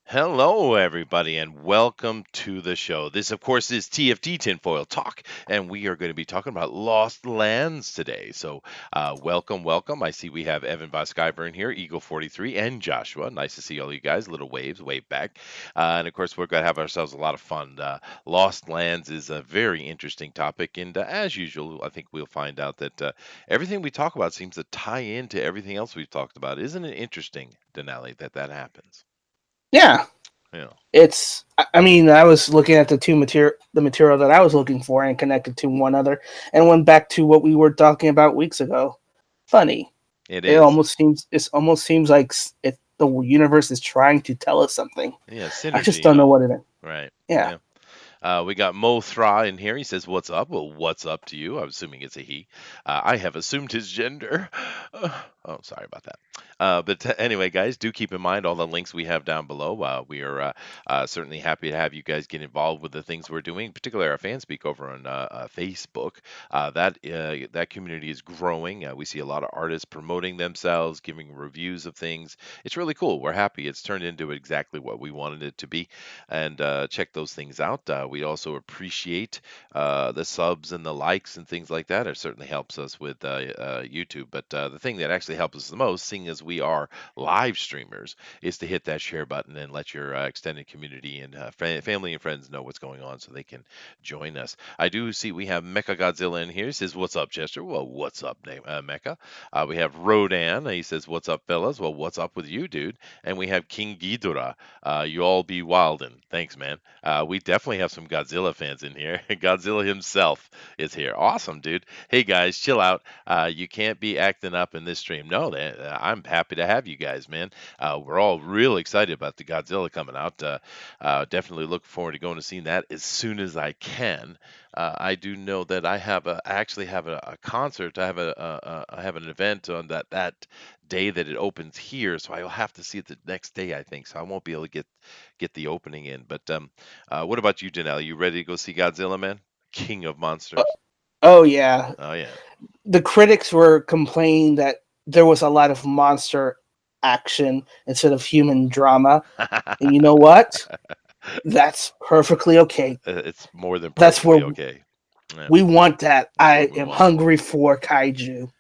Hello, everybody, and welcome to the show. This, of course, is TFT Tinfoil Talk, and we are going to be talking about lost lands today. So, welcome, welcome. I see we have Evan Voskyburn here, Eagle 43, and Joshua. Nice to see all you guys. Little waves, wave back. And of course, we're going to have ourselves a lot of fun. Lost lands is a very interesting topic, and as usual, I think we'll find out that everything we talk about seems to tie into everything else we've talked about. Isn't it interesting, Denali, that happens? Yeah, Yeah. I mean, I was looking at the material that I was looking for and connected to one other, and went back to what we were talking about weeks ago. Funny. It It is. almost seems like the universe is trying to tell us something. Yeah, I just synergy, don't huh? know what it is. Right. Yeah. Yeah. We got Mo Thra in here. He says, "What's up?" Well, what's up to you? I'm assuming it's a he. I have assumed his gender. Oh, sorry about that. But anyway, guys, do keep in mind all the links we have down below. We are certainly happy to have you guys get involved with the things we're doing, particularly our fan speak over on Facebook. That community is growing. We see a lot of artists promoting themselves, giving reviews of things. It's really cool. We're happy. It's turned into exactly what we wanted it to be, and check those things out. We also appreciate the subs and the likes and things like that. It certainly helps us with YouTube. But the thing that actually helps us the most, seeing as we are live streamers, is to hit that share button and let your extended community and family and friends know what's going on so they can join us. I do see we have Mecha Godzilla in here. He says, "What's up, Chester?" Well, what's up, Mecha? We have Rodan. He says, "What's up, fellas?" Well, what's up with you, dude? And we have King Ghidorah. You all be wildin'. Thanks, man. We definitely have some Godzilla fans in here. Godzilla himself is here. Awesome, dude. Hey, guys, chill out. You can't be acting up in this stream. No, I'm happy to have you guys, man. We're all real excited about the Godzilla coming out. Definitely look forward to going to seeing that as soon as I can. I do know that I actually have a concert. I have an event on that day that it opens here, so I'll have to see it the next day, I think. So I won't be able to get the opening in. But what about you, Janelle? You ready to go see Godzilla, man? King of Uh, monsters. oh yeah. Oh yeah. The critics were complaining that there was a lot of monster action instead of human drama, and you know what? That's perfectly okay. It's more than That's perfectly where okay. Yeah, we want that. that's what I we am want. hungry for kaiju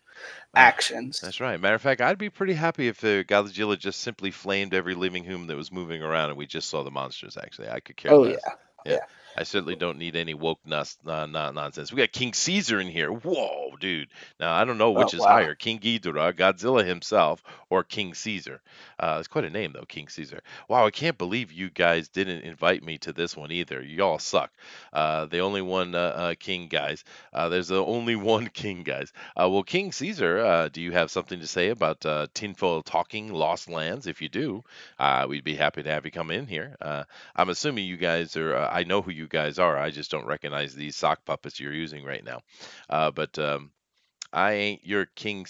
Uh, actions. that's right. Matter of fact, I'd be pretty happy if Godzilla just simply flamed every living human that was moving around and we just saw the monsters, actually. I could care Oh less. yeah, Yeah. yeah. I certainly don't need any woke nonsense. We got King Caesar in here. Whoa, dude. Now, I don't know Oh which is wow. higher, King Ghidorah, Godzilla himself, or King Caesar. It's quite a name, though, King Caesar. Wow, I can't believe you guys didn't invite me to this one either. Y'all suck. The only one king, guys. There's the only one king, guys. Well, King Caesar, do you have something to say about tinfoil talking lost lands? If you do, we'd be happy to have you come in here. I'm assuming you guys are. I know who you guys are. I just don't recognize these sock puppets you're using right now. But I ain't your king.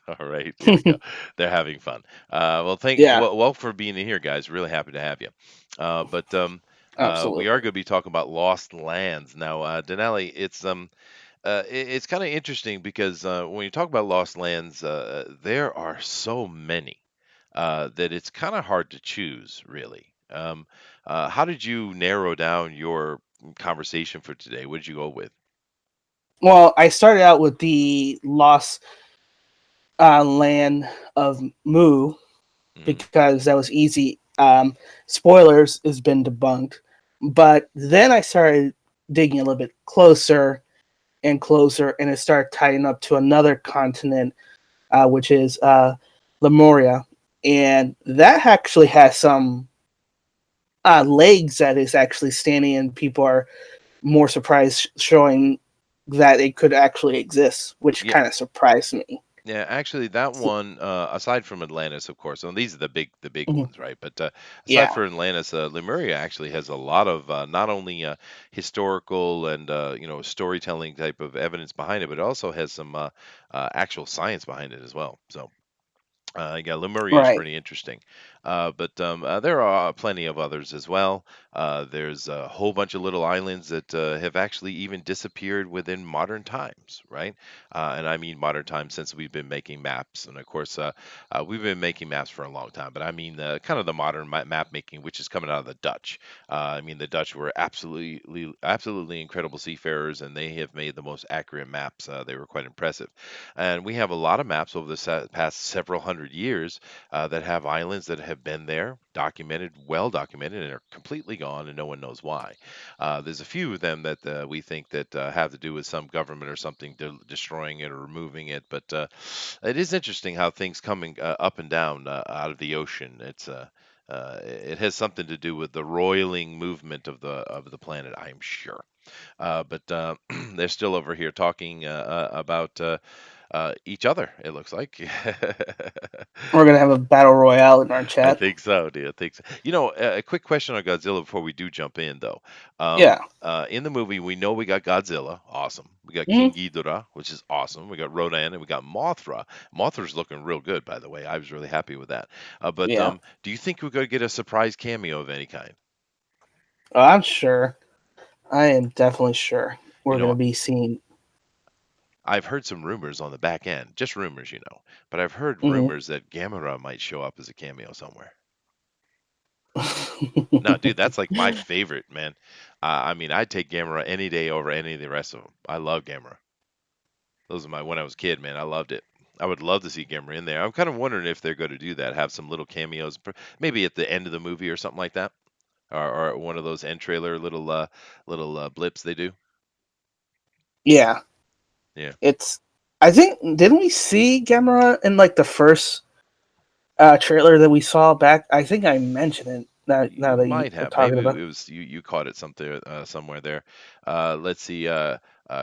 All right, there we go. They're having fun. Well, Yeah, well for being in here, guys. Really happy to have you. We are absolutely. going to be talking about lost lands now. Denali, it's kind of interesting because when you talk about lost lands, there are so many that it's kind of hard to choose, really. How did you narrow down your conversation for today? What did you go with? Well, I started out with the lost land of Mu Hmm. because that was easy. Spoilers has been debunked, but then I started digging a little bit closer and closer, and it started tying up to another continent, which is Lemuria, and that actually has some legs that is actually standing, and people are more surprised showing that it could actually exist, which Yeah, kind of surprised me. yeah. Actually, that So, one, aside from Atlantis, of course, and these are the big mhm, ones, right? But aside yeah, from Atlantis, Lemuria actually has a lot of not only historical and storytelling type of evidence behind it, but it also has some actual science behind it as well. So. Yeah, Lemuria is Right. pretty interesting, but there are plenty of others as well. There's a whole bunch of little islands that have actually even disappeared within modern times, right? And I mean modern times since we've been making maps, and of course, we've been making maps for a long time. But I mean, kind of the modern map making, which is coming out of the Dutch. I mean, the Dutch were absolutely incredible seafarers, and they have made the most accurate maps. They were quite impressive. And we have a lot of maps over the past several hundred years that have islands that have been there, documented, well documented, and are completely gone, and no one knows why. There's a few of them that we think that have to do with some government or something destroying it or removing it. But it is interesting how things coming up and down out of the ocean. It has something to do with the roiling movement of the planet, I'm sure. But they're still over here talking about each other, it looks like. We're gonna have a battle royale in our I chat. think so, dude. I think so. You know, a quick question on Godzilla before we do jump in, though. Yeah. In the movie, we know we got Godzilla, awesome. We got Hmm. King Ghidorah, which is awesome. We got Rodan, and we got Mothra. Mothra's looking real good, by the way. I was really happy with that. But Yeah. do you think we're going to get a surprise cameo of any kind? I'm sure. I am definitely sure You we're know, gonna be seeing. I've heard some rumors on the back end, just rumors, but I've heard Mhm. rumors that Gamera might show up as a cameo somewhere. No, dude, that's like my favorite, man. I mean, I'd take Gamera any day over any of the rest of them. I love Gamera. Those are my when I was a kid, man. I loved it. I would love to see Gamera in there. I'm kind of wondering if they're going to do that, have some little cameos, maybe at the end of the movie or something like that, or one of those end trailer little blips they do. Yeah. Yeah, It's. I think didn't we see Gamera in like the first trailer that we saw back? I think I mentioned it. Now you that you might were have. talking Maybe about. it was you caught it something somewhere there. Let's see.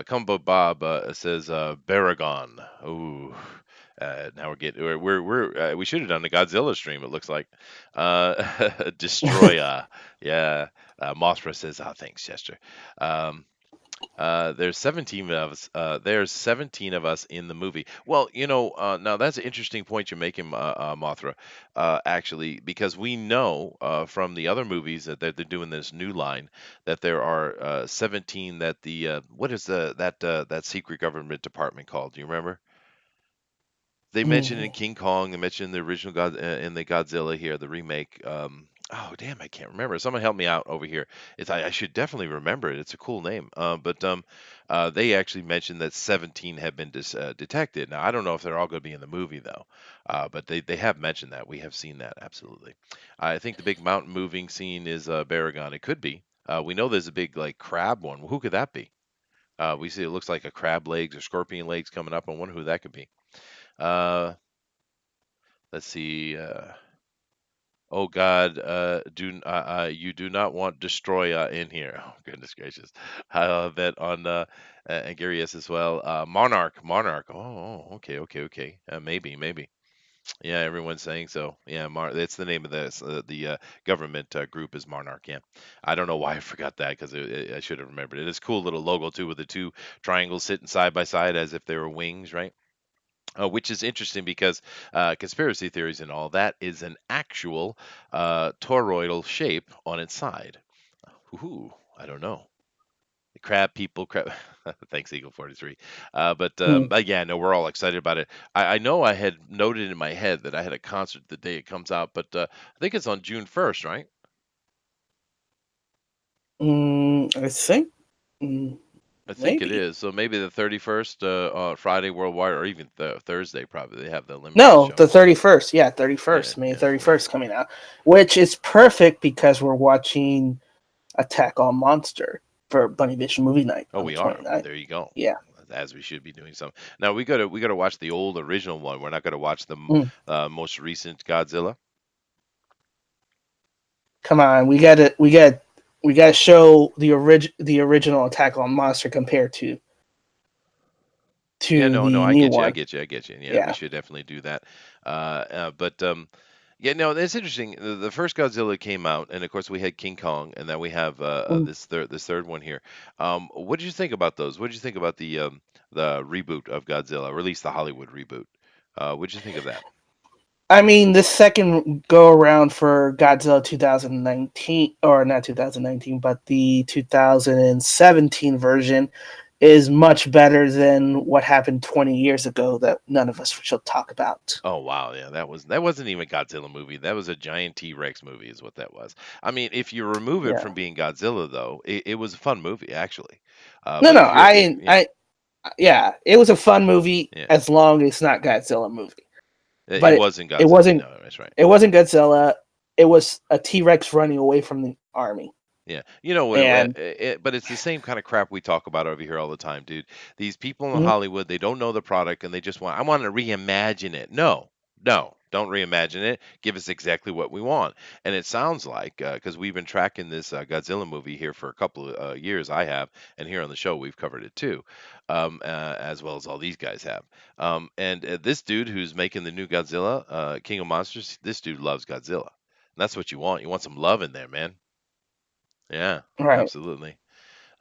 Combo Bob says Baragon. Ooh. Now we're getting we should have done the Godzilla stream. It looks like Destroya. Yeah. Mothra says, "Oh, thanks, Chester." Um, there's 17 of us. There's 17 of us in the movie. Well, now that's an interesting point you're making, Mothra. Actually, because we know from the other movies that they're doing this new line that there are 17 that the what is that secret government department called? Do you remember? They mentioned in Mhm. King Kong. They mentioned the original God in the Godzilla here, the remake. Oh damn, I can't remember. Someone help me out over here. I should definitely remember it. It's a cool name. But they actually mentioned that 17 have been detected. Now I don't know if they're all going to be in the movie though. But they have mentioned that. We have seen that absolutely. I think the big mountain moving scene is Baragon. It could be. We know there's a big like crab one. Who could that be? We see it looks like a crab legs or scorpion legs coming up. I wonder who that could be. Uh, let's see. Oh God, you do not want Destroya in here. Oh goodness gracious. I love that on and Gary S as well. Monarch. Oh, okay. Maybe. Yeah, everyone's saying so. Yeah, that's the name of the government group is Monarch. Yeah, I don't know why I forgot that because I should have remembered it. It's a cool little logo too with the two triangles sitting side by side as if they were wings, right? Which is interesting because conspiracy theories and all that is an actual toroidal shape on its side. Ooh, I don't know. The crab people, crab. Thanks, Eagle 43. Mhm. But yeah, no, we're all excited about it. I know I had noted in my head that I had a concert the day it comes out, but I think it's on June 1st, right? I think mm, I think it maybe. is. So maybe the 31st, Friday worldwide, or even Thursday, probably. They have the limited No, the showing. 31st. Yeah, Yeah, 31st. May yeah. 31st coming out, which is perfect because we're watching Attack on Monster for Bunny Vision movie night Oh, on the we are. Well, 29th. there you go. Yeah. As we should be doing some. Now we gotta watch the old original one. We're not gonna watch the Mm. most recent Godzilla. Come on, we gotta show the original Attack on Monster compared to Yeah, no, the I new get you, I one. get you, I get you. Yeah, we Yeah. should definitely do that. But yeah, no, it's interesting. The first Godzilla came out, and of course we had King Kong, and then we have Mm. this third one here. What did you think about those? What did you think about the reboot of Godzilla, or at least the Hollywood reboot? What did you think of that? I mean, the second go around for Godzilla 2019, or not 2019, but the 2017 version is much better than what happened 20 years ago that none of us shall talk about. Oh wow, yeah, that wasn't even a Godzilla movie. That was a giant T-Rex movie, is what that was. I mean, if you remove it Yeah. from being Godzilla, though, it was a fun movie actually. No, But no, yeah, yeah, it was a fun movie yeah, as long as it's not Godzilla movie. it But wasn't it Godzilla. wasn't No, that's right. it wasn't Godzilla. It was a T-Rex running away from the army. Yeah, you know what? And But it's the same kind of crap we talk about over here all the time, dude. These people in mhm, Hollywood, they don't know the product, and they just want. I want to reimagine it. No, no, don't reimagine it. Give us exactly what we want. And it sounds like because we've been tracking this Godzilla movie here for a couple of years. I have, and here on the show we've covered it too, as well as all these guys have. And this dude who's making the new Godzilla, King of Monsters, this dude loves Godzilla. And that's what you want. You want some love in there, man. Yeah, right. absolutely.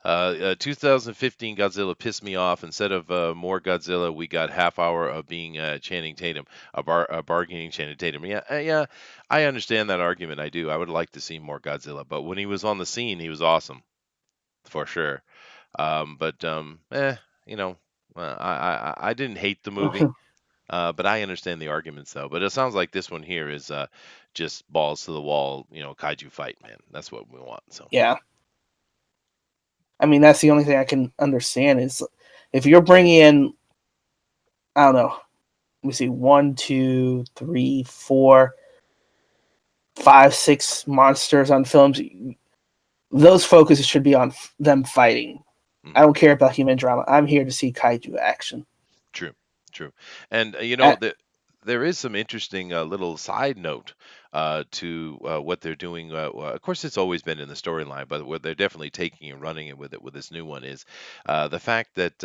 2015 Godzilla pissed me off. Instead of more Godzilla, we got half hour of being Channing Tatum, a bargaining Channing Tatum. Yeah, yeah, I understand that argument. I do. I would like to see more Godzilla, but when he was on the scene, he was awesome for sure. But you know, I didn't hate the movie, but I understand the arguments though. But it sounds like this one here is just balls to the wall, kaiju fight, man. That's what we want. So. Yeah. I mean, that's the only thing I can understand is if you're bringing in, I don't know, let me see, one, two, three, four, five, six monsters on films. Those focuses should be on them fighting. I Mhm. don't care about human drama. I'm here to see kaiju action. True, true. And Uh, there is some interesting little side note to what they're doing. Well, of course, it's always been in the storyline, but what they're definitely taking and running it with this new one is the fact that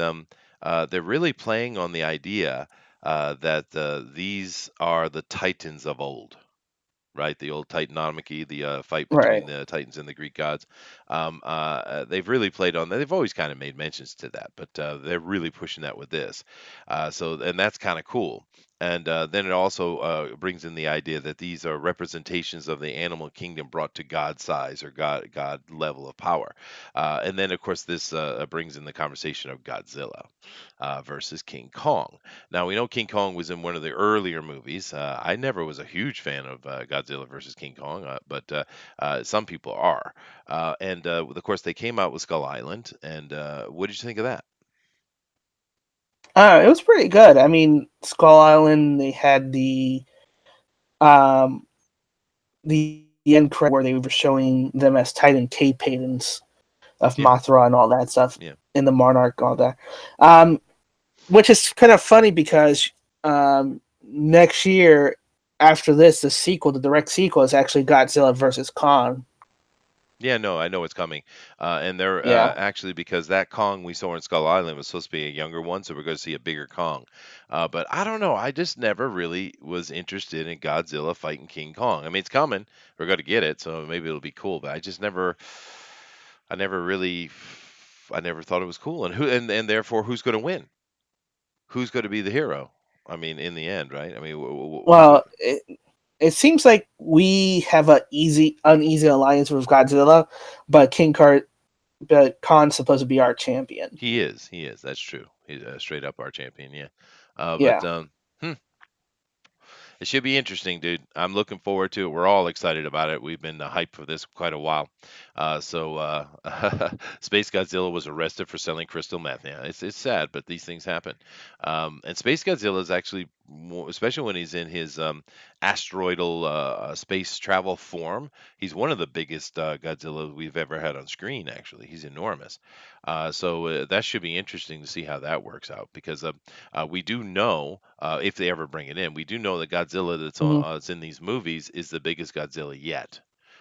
they're really playing on the idea that these are the titans of old, right? The old Titanomachy, the fight right. between the Titans and the Greek gods. They've really played on that. They've always kind of made mentions to that, but they're really pushing that with this. And that's kind of cool. And then it also brings in the idea that these are representations of the animal kingdom brought to God size or God level of power. And then, of course, this brings in the conversation of Godzilla versus King Kong. Now we know King Kong was in one of the earlier movies. I never was a huge fan of Godzilla versus King Kong, but some people are. And of course, they came out with Skull Island. And what did you think of that? It was pretty good. I mean, Skull Island. They had um the end credit where they were showing them as Titan Cape Paydens of Yeah, Mothra and all that stuff yeah, in the Monarch, all that. Um, which is kind of funny because next year after this, the sequel, the direct sequel, is actually Godzilla versus Kong. yeah. No, I know it's coming, and they're Yeah. actually because that Kong we saw in Skull Island was supposed to be a younger one, so we're going to see a bigger Kong. But I don't know. I just never really was interested in Godzilla fighting King Kong. I mean, it's coming. We're going to get it, so maybe it'll be cool. But I never really, I never thought it was cool. And and therefore, who's going to win? Who's going to be the hero? I mean, in the end, right? I mean, who's Well, it seems like we have a uneasy alliance with Godzilla, but but Khan's supposed to be our champion. he is? He is. That's true. He's straight up our champion. Yeah. But Yeah. hmm, it should be interesting, dude. I'm looking forward to it. We're all excited about it. We've been hyped for this quite a while. Space Godzilla was arrested for selling crystal meth. Yeah, it's sad, but these things happen. And Space Godzilla is actually, especially when he's in his asteroidal space travel form, he's one of the biggest Godzilla we've ever had on screen. Actually, he's enormous. That should be interesting to see how that works out because we do know, if they ever bring it in, we do know that Godzilla Hmm. that's in these movies is the biggest Godzilla yet.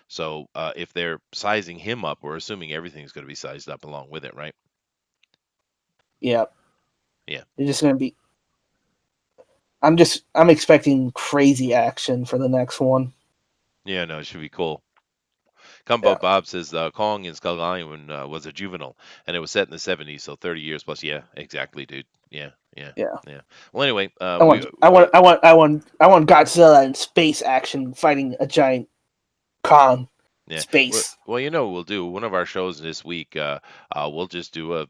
So if they're sizing him up, we're assuming everything's going to be sized up along with it, right? Yeah. Yeah. It's just gonna be. I'm expecting crazy action for the next one. Yeah, no, it should be cool. Combo Yeah. Bob says Kong in Skull Island was a juvenile, and it was set in the 70s, so 30 years plus. Yeah, exactly, dude. Yeah. Yeah, Yeah. yeah. Well, anyway, I want, I want, I want, I want, I want Godzilla in space action fighting a giant Kong. yeah. Space. Well, we'll do one of our shows this week. We'll just do a,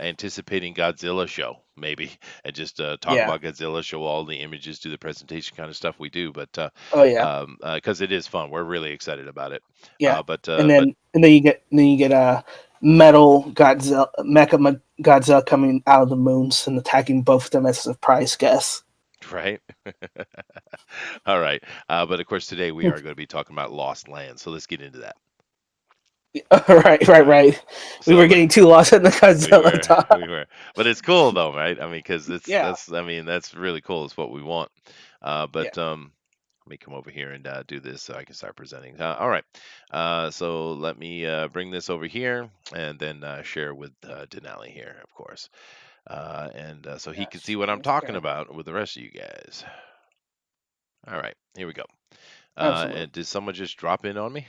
anticipating Godzilla show maybe, and just talk Yeah. about Godzilla, show all the images, do the presentation kind of stuff we do. But Oh yeah. because it is fun, we're really excited about it. Yeah. But And then you get a metal Godzilla, Godzilla coming out of the moons and attacking both of them as surprise guests. right. All right. But of course, today we are going to be talking about Lost Land. So let's get into that. Right, All right, right. right. We So were getting too lost in the we Godzilla were, we talk. were, but it's cool though, right? I mean, because Yeah. that's really cool. It's what we want. Yeah. But let me come over here and do this so I can start presenting. All right. So let me bring this over here and then share with Denali here, of course, and so he Yeah. can see what I'm Yes, talking sir. about with the rest of you guys. All right, here we go. Absolutely. And did someone just drop in on me?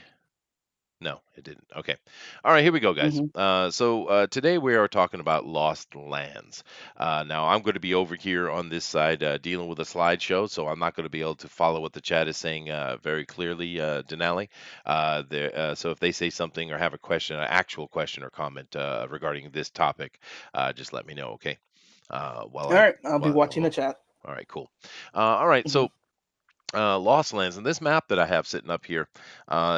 No, it didn't. Okay. All right, here we go, guys. Hmm. So today we are talking about lost lands. Now, I'm going to be over here on this side dealing with a slideshow, so I'm not going to be able to follow what the chat is saying very clearly, Denali. So if they say something or have a question, an actual question or comment regarding this topic, just let me know, okay? While All I'm. right. I'll be watching the Well, chat. all right, cool. All right, Hmm. so Lost Lands, and this map that I have sitting up here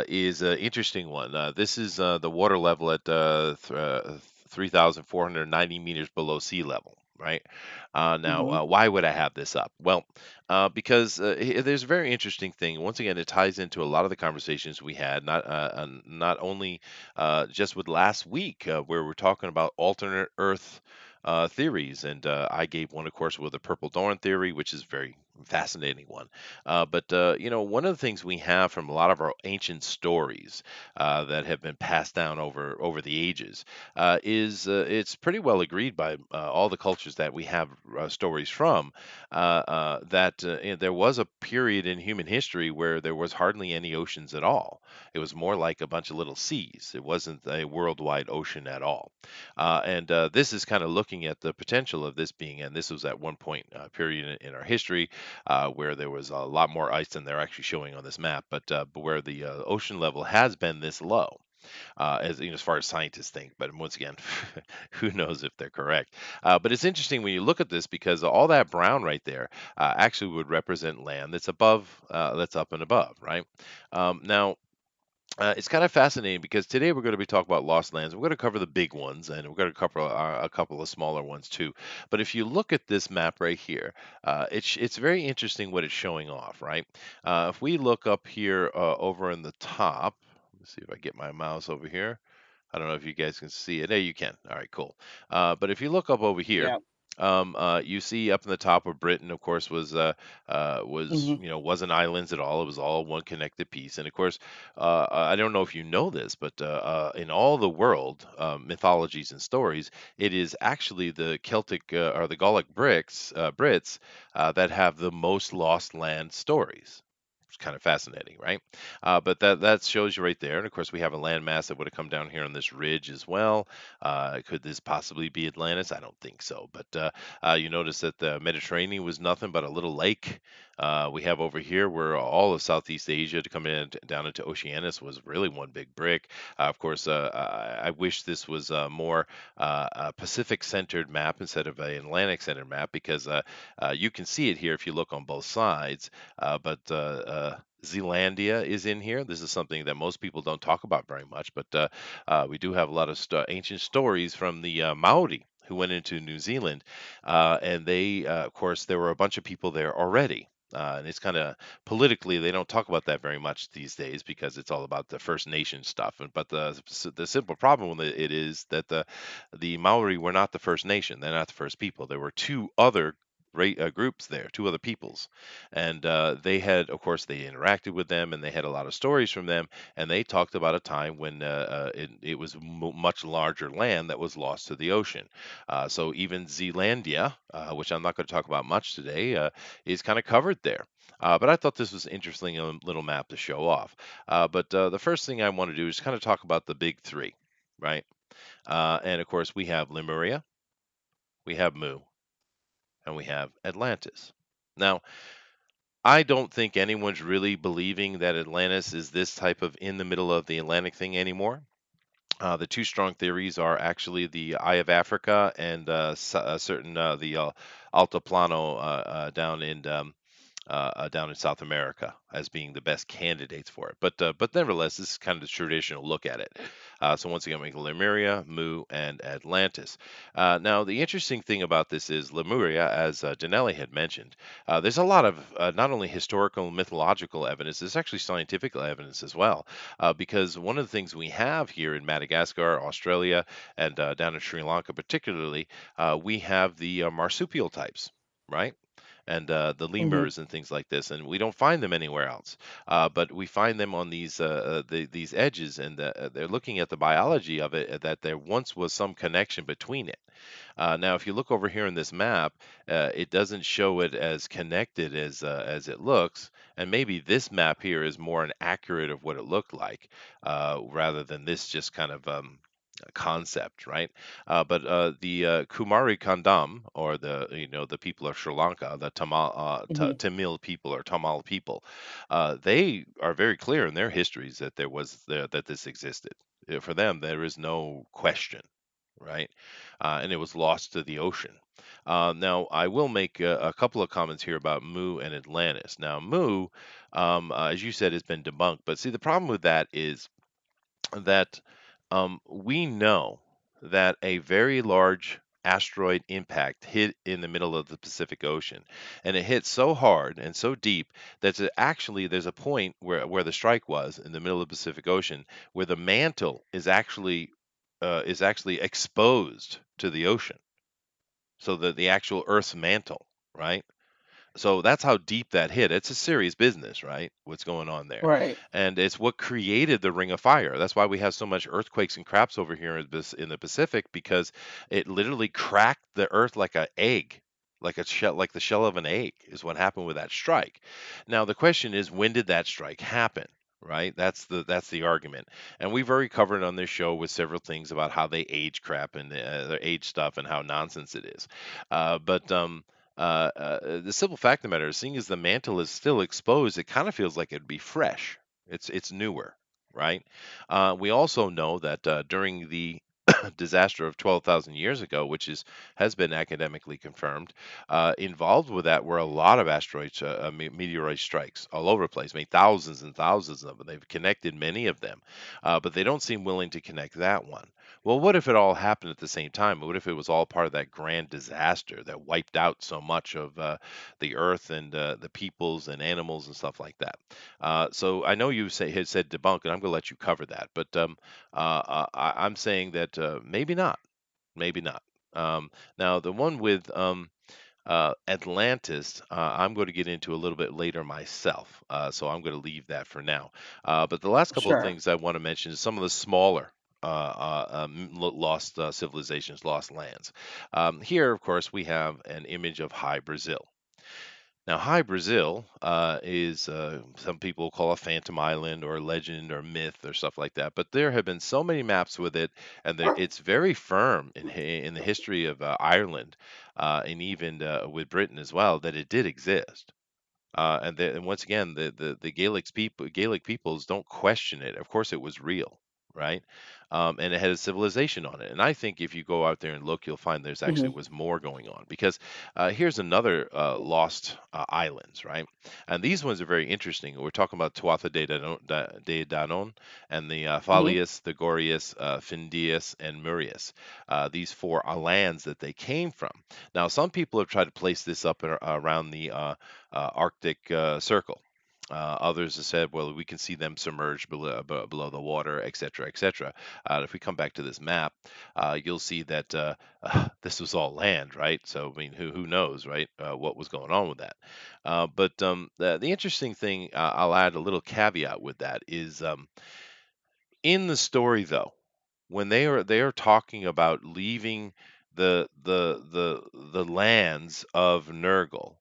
is an interesting one. This is the water level at 3,490 meters below sea level. Right now, Hmm. why would I have this up? Well, because there's a very interesting thing. Once again, it ties into a lot of the conversations we had, not only just with last week, where we're talking about alternate Earth theories, and I gave one, of course, with the Purple Dawn theory, which is a very fascinating one. But one of the things we have from a lot of our ancient stories that have been passed down over the ages is it's pretty well agreed by all the cultures that we have stories from that there was a period in human history where there was hardly any oceans at all. It was more like a bunch of little seas. It wasn't a worldwide ocean at all. And this is kind of looking at the potential of this being, and this was at one point period in our history where there was a lot more ice than they're actually showing on this map, but where the ocean level has been this low, as as far as scientists think. But once again, who knows if they're correct? But it's interesting when you look at this because all that brown right there actually would represent land that's above, that's up and above, right? Now, it's kind of fascinating because today we're going to be talking about lost lands. We're going to cover the big ones, and we're going to cover a couple of smaller ones too. But if you look at this map right here, it's very interesting what it's showing off, right? If we look up here over in the top, let's see if I get my mouse over here. I don't know if you guys can see it. There you can. All right, cool. But if you look up over here, Yeah. you see up in the top of Britain, of course, was Hmm. wasn't islands at all. It was all one connected piece. And of course, I don't know if you know this, but in all the world mythologies and stories, it is actually the Celtic or the Gallic Brits that have the most lost land stories. It's kind of fascinating, right? But that shows you right there. And of course, we have a landmass that would have come down here on this ridge as well. Could this possibly be Atlantis? I don't think so. But you notice that the Mediterranean was nothing but a little lake. We have over here where all of Southeast Asia to come in down into Oceanus was really one big brick. Of course, I wish this was a more Pacific-centered map instead of an Atlantic-centered map because you can see it here if you look on both sides. But Zealandia is in here. This is something that most people don't talk about very much, but we do have a lot of ancient stories from the Maori who went into New Zealand, and they, of course, there were a bunch of people there already. And it's kind of politically, they don't talk about that very much these days because it's all about the First Nation stuff. But the simple problem with it is that the Maori were not the First Nation. They're not the first people. There were two other groups there, two other peoples, and they had, of course, they interacted with them, and they had a lot of stories from them, and they talked about a time when it was much larger land that was lost to the ocean. So even Zealandia, which I'm not going to talk about much today, is kind of covered there. But I thought this was an interesting little map to show off. But the first thing I want to do is kind of talk about the big three, right? And of course, we have Lemuria, we have Mu, and we have Atlantis. Now, I don't think anyone's really believing that Atlantis is this type of in the middle of the Atlantic thing anymore. The two strong theories are actually the Eye of Africa and certain the Altiplano down in South America as being the best candidates for it. But nevertheless, this is kind of the traditional look at it. So once again, we have Lemuria, Mu, and Atlantis. Now, the interesting thing about this is Lemuria, as Dinale had mentioned, there's a lot of not only historical and mythological evidence, there's actually scientific evidence as well. Because one of the things we have here in Madagascar, Australia, and down in Sri Lanka particularly, we have the marsupial types, right? And the Hmm. lemurs and things like this, and we don't find them anywhere else. But we find them on these edges, and they're looking at the biology of it, that there once was some connection between it. Now, if you look over here in this map, it doesn't show it as connected as it looks, and maybe this map here is more an accurate of what it looked like, rather than this just kind of concept, right? But the Kumari Kandam, or the people of Sri Lanka, the Hmm. Tamil people or Tamal people, they are very clear in their histories that that this existed. For them, there is no question, right? And it was lost to the ocean. Now, I will make a couple of comments here about Mu and Atlantis. Now, Mu, as you said, has been debunked, but see, the problem with that is that we know that a very large asteroid impact hit in the middle of the Pacific Ocean, and it hit so hard and so deep that actually there's a point where the strike was in the middle of the Pacific Ocean, where the mantle is actually exposed to the ocean, so that the actual Earth's mantle, right? So that's how deep that hit. It's a serious business, right? What's going on there. Right. And it's what created the Ring of Fire. That's why we have so much earthquakes and craps over here in the Pacific, because it literally cracked the earth like an egg, like a shell, like the shell of an egg is what happened with that strike. Now the question is, when did that strike happen? Right? That's the argument. And we've already covered on this show with several things about how they age crap and their age stuff and how nonsense it is. But the simple fact of the matter is, seeing as the mantle is still exposed, it kind of feels like it'd be fresh. It's newer, right? We also know that during the disaster of 12,000 years ago, which has been academically confirmed, involved with that were a lot of asteroids, meteorite strikes all over the place. I mean, thousands and thousands of them. They've connected many of them, but they don't seem willing to connect that one. Well, what if it all happened at the same time? What if it was all part of that grand disaster that wiped out so much of the Earth and the peoples and animals and stuff like that? So I know you had said debunk, and I'm going to let you cover that. But I'm saying that maybe not, maybe not. Now, the one with Atlantis, I'm going to get into a little bit later myself, so I'm going to leave that for now. But the last couple of Sure. things I want to mention is some of the smaller lost civilizations, lost lands. Here, of course, we have an image of High Brazil. Now, High Brazil is some people call a phantom island or legend or myth or stuff like that. But there have been so many maps with it, and it's very firm in the history of Ireland, and even with Britain as well, that it did exist. And once again, the Gaelic peoples don't question it. Of course, it was real, right? And it had a civilization on it. And I think if you go out there and look, you'll find there's actually Hmm. was more going on. Because here's another lost islands, right? And these ones are very interesting. We're talking about Tuatha de Danann and the Hmm. Falius, the Gorius, Findius, and Murius. These four lands that they came from. Now, some people have tried to place this up around the Arctic Circle. Others have said, well, we can see them submerged below the water, et cetera, et cetera. If we come back to this map, you'll see that this was all land, right? So, I mean, who knows, right? What was going on with that? But the interesting thing, I'll add a little caveat with that, is in the story, though, when they are talking about leaving the lands of Nurgle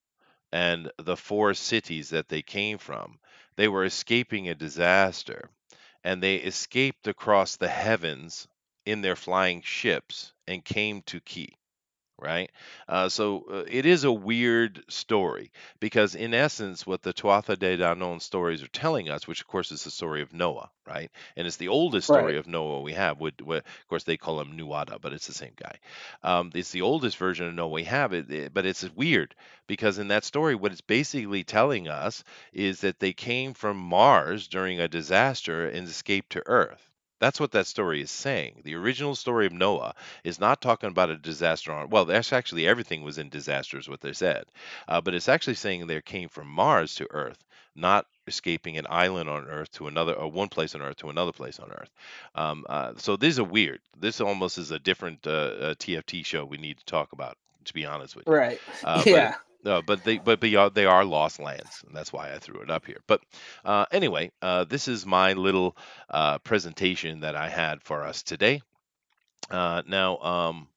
and the four cities that they came from. They were escaping a disaster, and they escaped across the heavens in their flying ships and came to Key. right? So it is a weird story because, in essence, what the Tuatha De Danann stories are telling us, which of course is the story of Noah, right? And it's the oldest story Right. of Noah we have. Of course, they call him Nuada, but it's the same guy. It's the oldest version of Noah we have, but it's weird because in that story, what it's basically telling us is that they came from Mars during a disaster and escaped to Earth. That's what that story is saying. The original story of Noah is not talking about a disaster on, well, that's actually everything was in disaster is what they said, but it's actually saying they came from Mars to Earth, not escaping an island on Earth to another, or one place on Earth to another place on Earth. So these are weird. This almost is a different TFT show we need to talk about, to be honest with you. Right. But Yeah. they are lost lands, and that's why I threw it up here. But anyway, this is my little presentation that I had for us today. Now,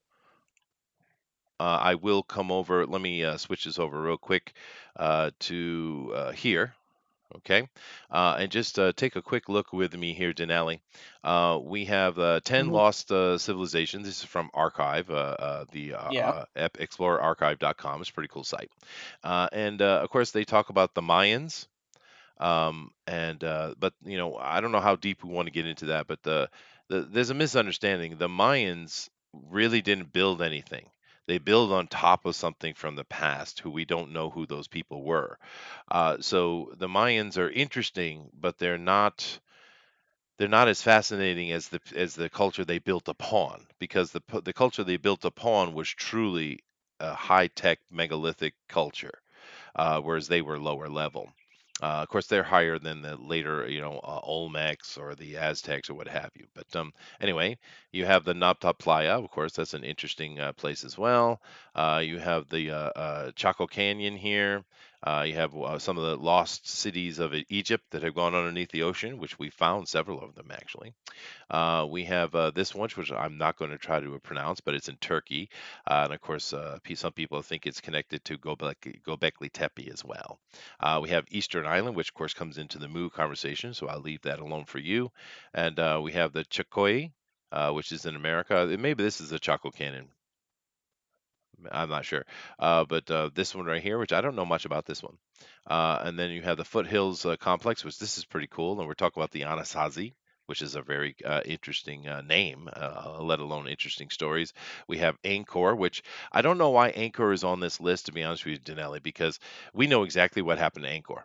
I will come over. Let me switch this over real quick to here. Okay. And just take a quick look with me here, Denali. We have 10 Hmm. lost civilizations. This is from Archive, the Yeah. explorerarchive.com. It's a pretty cool site. And of course, they talk about the Mayans. And but I don't know how deep we want to get into that, but there's a misunderstanding. The Mayans really didn't build anything. They build on top of something from the past, who we don't know who those people were. So the Mayans are interesting, but they're not as fascinating as the culture they built upon, because the culture they built upon was truly a high tech megalithic culture, whereas they were lower level. Of course, they're higher than the later, Olmecs or the Aztecs or what have you. But anyway, you have the Nabta Playa. Of course, that's an interesting place as well. You have the Chaco Canyon here. You have some of the lost cities of Egypt that have gone underneath the ocean, which we found several of them actually. We have this one, which I'm not going to try to pronounce, but it's in Turkey. And of course, some people think it's connected to Gobekli Tepe as well. We have Eastern Island, which of course comes into the Mu conversation, so I'll leave that alone for you. And we have the Chakoi, which is in America. Maybe this is the Chaco Canyon. I'm not sure. But this one right here, which I don't know much about this one. And then you have the Foothills Complex, which this is pretty cool. And we're talking about the Anasazi, which is a very interesting name, let alone interesting stories. We have Angkor, which I don't know why Angkor is on this list, to be honest with you, Denali, because we know exactly what happened to Angkor.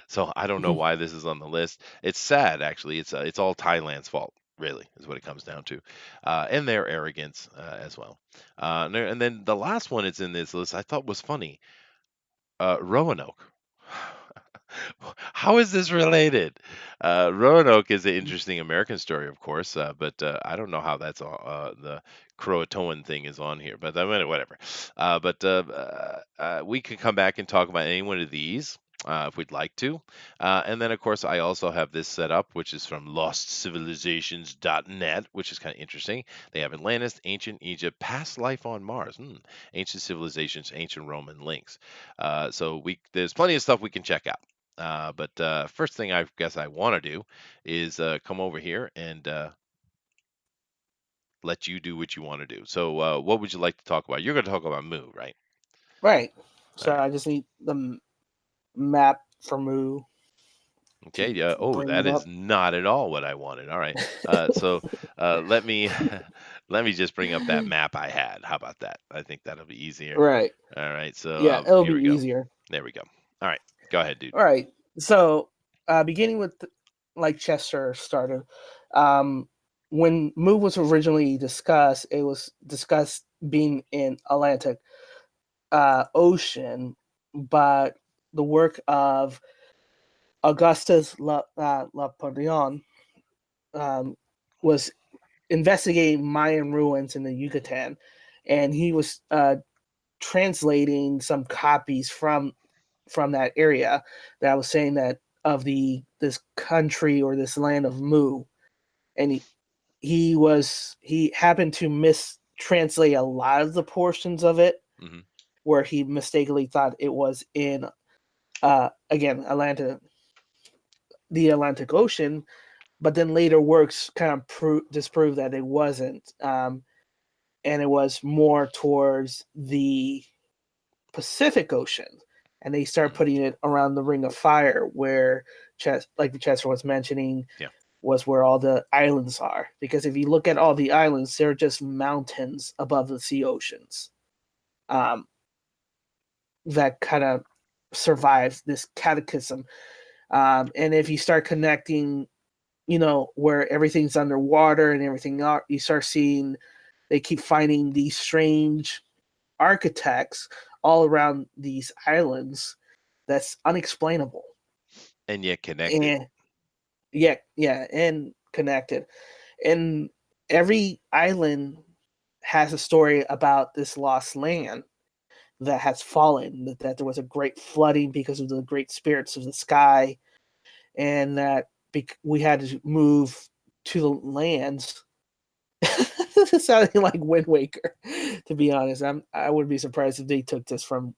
So I don't know why this is on the list. It's sad, actually. It's all Thailand's fault, really, is what it comes down to, and their arrogance as well. And then the last one that's in this list I thought was funny. Roanoke. How is this related? Roanoke is an interesting American story, of course, but I don't know how that's the Croatoan thing is on here. But I mean, whatever. But we can come back and talk about any one of these. If we'd like to. And then, of course, I also have this set up, which is from lostcivilizations.net, which is kind of interesting. They have Atlantis, ancient Egypt, past life on Mars, ancient civilizations, ancient Roman links. So there's plenty of stuff we can check out. But first thing I guess I want to do is come over here and let you do what you want to do. So, what would you like to talk about? You're going to talk about Moo, right? Right. All So right. I just need the map for Moo Okay. to Yeah. Oh, bring that it is up. not at all what I wanted. All right. So let me let me just bring up that map I had. How about that? I think that'll be easier. Right. All right. So Yeah, it'll here be we go. easier. There we go. All right. Go ahead, dude. All right. So, beginning with like Chester started, um, when Moo was originally discussed, it was discussed being in Atlantic Ocean, but the work of Augustus Laponion um, was investigating Mayan ruins in the Yucatan, and he was translating some copies from that area that was saying that of the this country or this land of Mu, and he happened to mistranslate a lot of the portions of it Hmm. where he mistakenly thought it was in again the Atlantic Ocean, but then later works kind of disprove that it wasn't. and it was more towards the Pacific Ocean, and they start Mhm. putting it around the Ring of Fire, where like the Chester was mentioning, Yeah. was where all the islands are. Because if you look at all the islands, they're just mountains above the sea oceans. Um, that kind of survives this cataclysm. And if you start connecting, where everything's underwater and everything, you start seeing they keep finding these strange architects all around these islands that's unexplainable. And yet connected. And yeah, yeah, and connected. And every island has a story about this lost land that has fallen, that there was a great flooding because of the great spirits of the sky, and that we had to move to the lands. This is sounding like Wind Waker, to be honest. I wouldn't be surprised if they took this from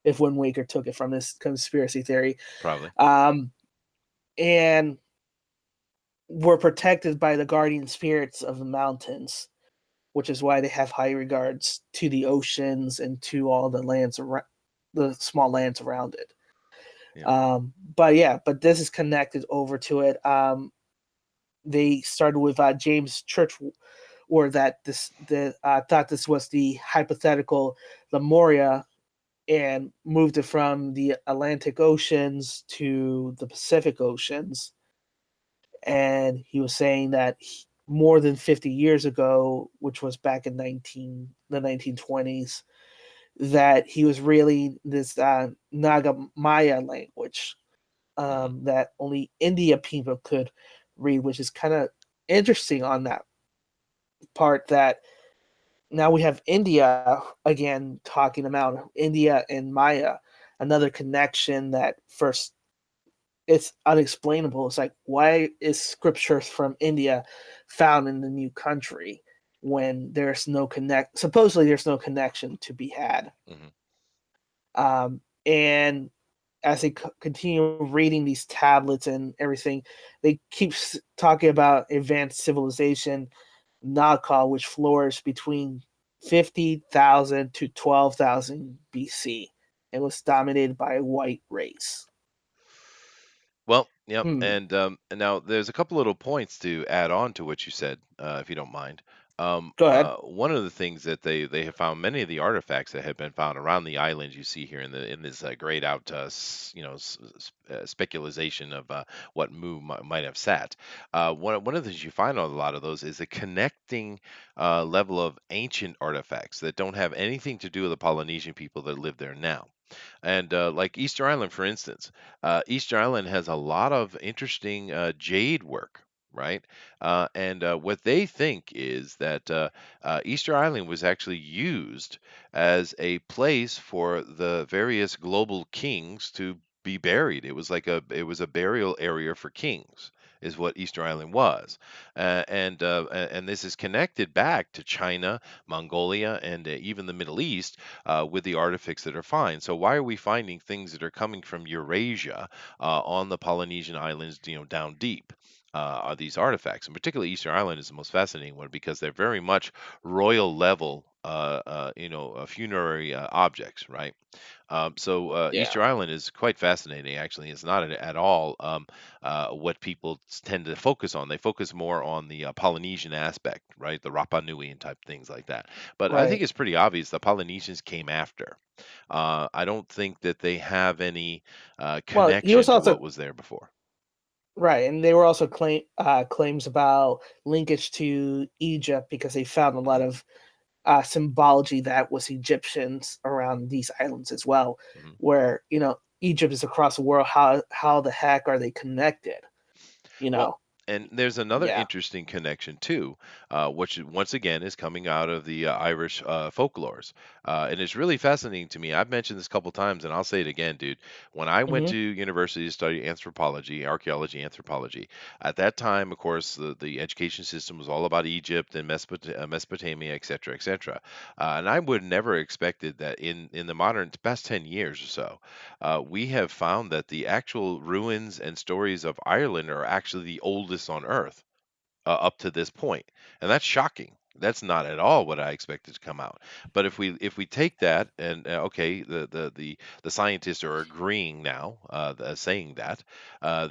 if Wind Waker took it from this conspiracy theory. Probably. Um, and we're protected by the guardian spirits of the mountains, which is why they have high regards to the oceans and to all the lands around the small lands around it. Yeah. But yeah, but this is connected over to it. They started with James Church, or that this the thought this was the hypothetical Lemuria, and moved it from the Atlantic Oceans to the Pacific Oceans. And he was saying that more than 50 years ago, which was back in the 1920s, that he was reading this Naga Maya language, Hmm. that only India people could read, which is kind of interesting on that part. That now we have India again talking about India and Maya, another connection that first it's unexplainable. It's like, why is scripture from India found in the new country when there's no connect? Supposedly, there's no connection to be had. Hmm. And as they continue reading these tablets and everything, they keep talking about advanced civilization, Naka, which flourished between 50,000 to 12,000 BC and was dominated by a white race. Well, yep. Hmm. And now there's a couple little points to add on to what you said, if you don't mind. Go ahead. One of the things that they have found many of the artifacts that have been found around the islands you see here in this grayed out speculation of what Mu might have sat. One of the things you find on a lot of those is a connecting level of ancient artifacts that don't have anything to do with the Polynesian people that live there now. And like Easter Island, for instance, Easter Island has a lot of interesting jade work, right? And what they think is that Easter Island was actually used as a place for the various global kings to be buried. It was a burial area for kings. Is what Easter Island was, and this is connected back to China, Mongolia, and even the Middle East with the artifacts that are found. So why are we finding things that are coming from Eurasia on the Polynesian islands, down deep? Are these artifacts, and particularly Easter Island is the most fascinating one because they're very much royal level, funerary objects, right? So Yeah. Easter Island is quite fascinating. Actually, it's not at all what people tend to focus on. They focus more on the Polynesian aspect, right? The Rapa Nui and type things like that. But I think Right. it's pretty obvious the Polynesians came after. I don't think that they have any Well, he was connection to also what was there before. right, and they were also claims about linkage to Egypt because they found a lot Hmm. of symbology that was Egyptians around these islands as well. Hmm. Where Egypt is across the world. How the heck are they connected? You Well, know? and there's another Yeah. interesting connection too, which once again is coming out of the Irish folklores, and it's really fascinating to me. I've mentioned this a couple times, and I'll say it again, dude. When I went Hmm. to university to study anthropology, archaeology, anthropology, at that time, of course, the education system was all about Egypt and Mesopotamia, et cetera, et cetera. And I would never expected that in the modern past 10 years or so, we have found that the actual ruins and stories of Ireland are actually the oldest on Earth up to this point, and that's shocking. That's not at all what I expected to come out. But if we take that and okay, the scientists are agreeing now, saying that.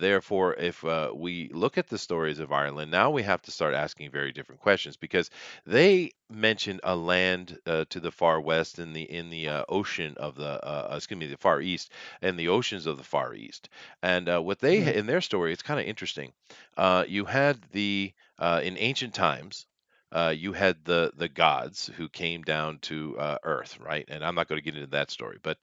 Therefore, if we look at the stories of Ireland, now we have to start asking very different questions because they mention a land to the far west in the ocean of excuse me, the far east, and the oceans of the far east. And what Mhm. in their story, it's kind of interesting. You had the in ancient times, you had the gods who came down to Earth, right? And I'm not going to get into that story, but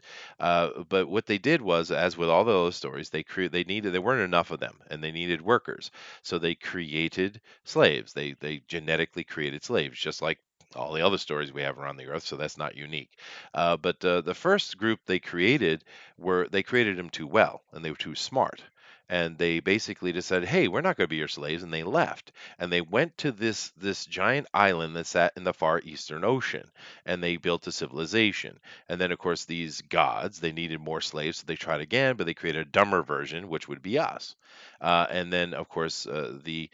what they did was, as with all those stories, they needed there weren't enough of them, and they needed workers, so they created slaves. They genetically created slaves, just like all the other stories we have around the earth, so that's not unique. But the first group they created them too well, and they were too smart, and they basically just said, "Hey, we're not going to be your slaves," and they left, and they went to this giant island that sat in the far eastern ocean, and they built a civilization. And then of course these gods, they needed more slaves, so they tried again, but they created a dumber version, which would be us. And then of course the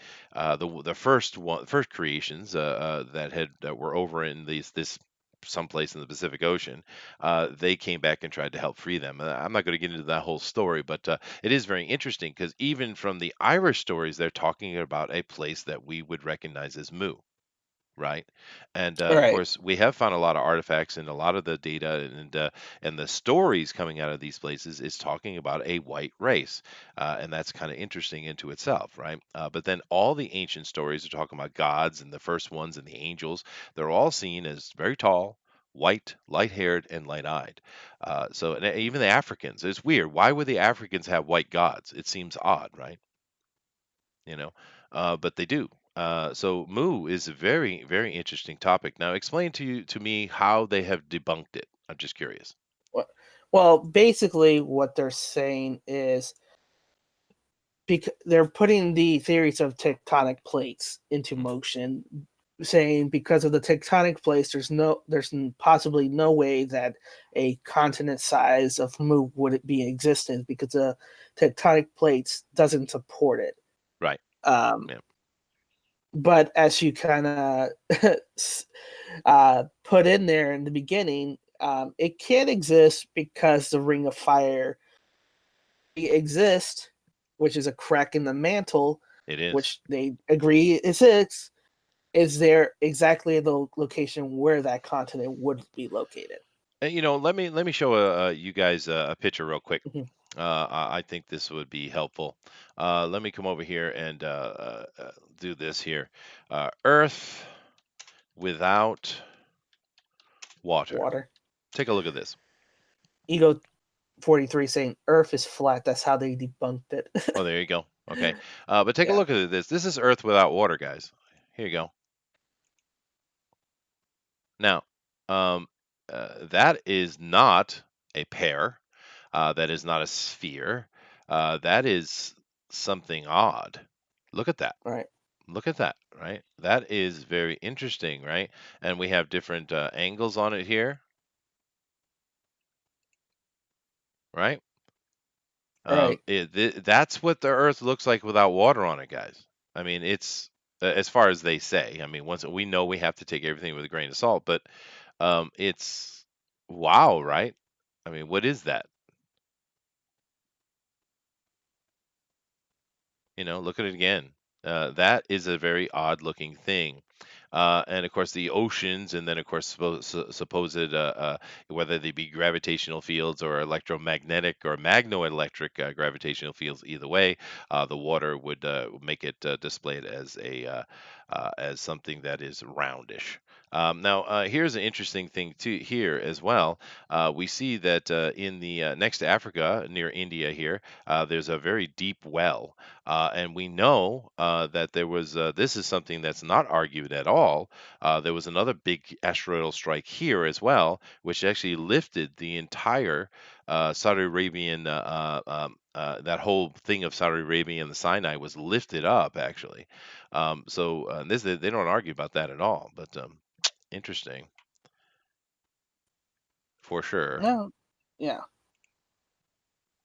first creations that were over in this someplace in the Pacific Ocean, they came back and tried to help free them. I'm not going to get into that whole story, but it is very interesting because even from the Irish stories, they're talking about a place that we would recognize as Mu, right? And All of right. course, we have found a lot of artifacts and a lot of the data and the stories coming out of these places is talking about a white race, and that's kind of interesting into itself, right? But then all the ancient stories are talking about gods and the first ones and the angels. They're all seen as very tall. White, light-haired, and light-eyed. So, and even the Africans, it's weird. Why would the Africans have white gods? It seems odd, right? you know, but they do. So Moo is a very, very interesting topic. Now, explain to me how they have debunked it. I'm just curious. Well, basically, what they're saying is because they're putting the theories of tectonic plates into Mm, motion, saying because of the tectonic plates, there's possibly no way that a continent size of Mu would be in existence because the tectonic plates doesn't support it. right. Um, Yeah. but as you kind of put in there in the beginning, it can't exist because the Ring of Fire exists, which is a crack in the mantle, It is. which they agree is there exactly the location where that continent would be located. And, let me show you guys a picture real quick. Mhm. I think this would be helpful. Let me come over here and do this here. Earth without water. Water. Take a look at this. Ego 43 saying Earth is flat. That's how they debunked it. Oh, there you go. Okay. But take a Yeah. look at this. This is Earth without water, guys. Here you go. Now, um, that is not a pear. That is not a sphere. That is something odd. Look at that. Right. Look at that, right? That is very interesting, right? And we have different angles on it here, right? Right. That's what the Earth looks like without water on it, guys. I mean, it's as far as they say. I mean, once we know we have to take everything with a grain of salt, but it's wow, right? I mean, what is that? Look at it again. That is a very odd looking thing. And of course, the oceans, and then of course, supposed whether they be gravitational fields or electromagnetic or magnoelectric gravitational fields, either way, the water would make it displayed as something that is roundish. Now, here's an interesting thing too here as well. We see that in the next to Africa, near India here, there's a very deep well, and we know that there was, this is something that's not argued at all. There was another big asteroidal strike here as well, which actually lifted the entire Saudi Arabian, that whole thing of Saudi Arabia and the Sinai was lifted up, actually. So this they don't argue about that at all, but interesting for sure. No. Yeah.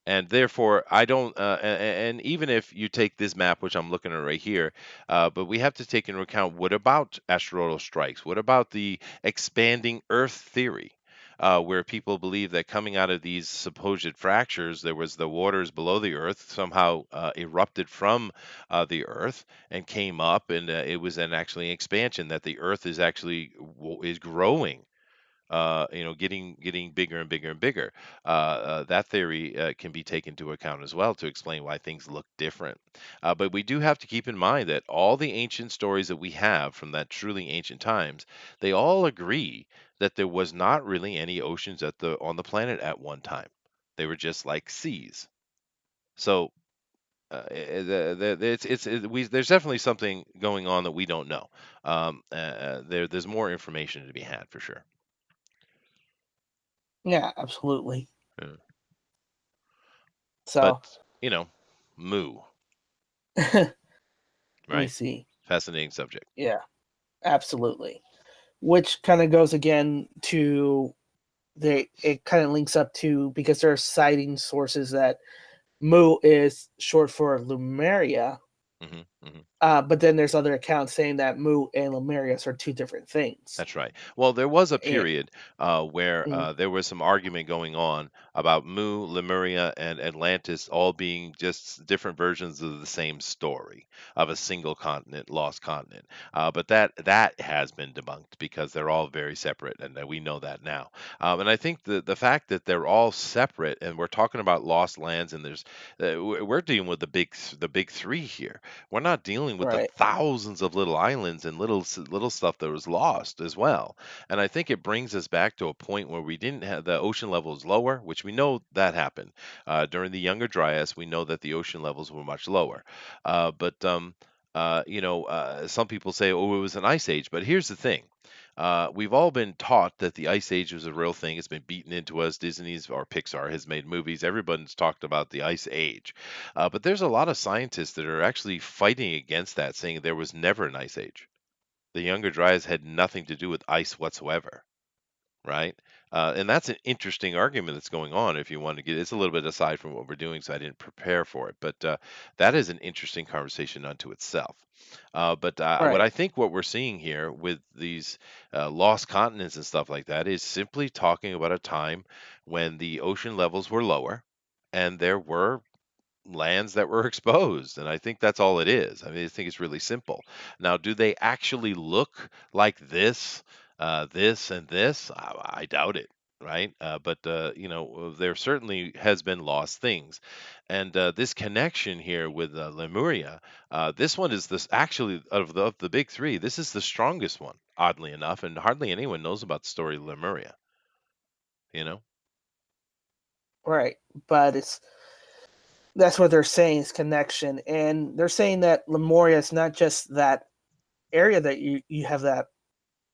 And therefore I don't and even if you take this map, which I'm looking at right here, but we have to take into account, what about asteroidal strikes, what about the expanding earth theory, where people believe that coming out of these supposed fractures, there was the waters below the earth somehow erupted from the earth and came up, and it was an actually expansion, that the earth is actually is growing, getting bigger and bigger and bigger. That theory can be taken into account as well to explain why things look different. But we do have to keep in mind that all the ancient stories that we have from that truly ancient times, they all agree that there was not really any oceans on the planet at one time. They were just like seas. So there's definitely something going on that we don't know. There's more information to be had for sure. Yeah, absolutely. Yeah. So But, you know, moo, let me right? see. Fascinating subject. Yeah, absolutely. Which kind of goes again to it kind of links up to, because there are citing sources that Mu is short for Lumeria, Hmm. Hmm. but then there's other accounts saying that Mu and Lemurius are two different things. That's right. Well, there was a And, period where mm, there was some argument going on about Mu, Lemuria, and Atlantis all being just different versions of the same story of a single continent, lost continent. But that has been debunked because they're all very separate, and we know that now. And I think the fact that they're all separate, and we're talking about lost lands, and we're dealing with the big three here. We're not dealing with the right, thousands of little islands and little stuff that was lost as well. And I think it brings us back to a point where we didn't have the ocean levels lower, which we know that happened during the Younger Dryas. We know that the ocean levels were much lower, but some people say, "Oh, it was an ice age." But here's the thing: we've all been taught that the Ice Age was a real thing. It's been beaten into us. Disney's or Pixar has made movies. Everyone's talked about the Ice Age. But there's a lot of scientists that are actually fighting against that, saying there was never an Ice Age. The Younger Dryas had nothing to do with ice whatsoever, right? And that's an interesting argument that's going on. If you want to get, it's a little bit aside from what we're doing, so I didn't prepare for it. But that is an interesting conversation unto itself. But what right, I think what we're seeing here with these lost continents and stuff like that is simply talking about a time when the ocean levels were lower and there were lands that were exposed. And I think that's all it is. I mean, I think it's really simple. Now, do they actually look like this and this? I doubt it. Right, there certainly has been lost things, and this connection here with Lemuria, this one is this actually of the big three. This is the strongest one, oddly enough, and hardly anyone knows about the story of Lemuria. You know, right. But it's that's what they're saying is connection, and they're saying that Lemuria is not just that area that you have that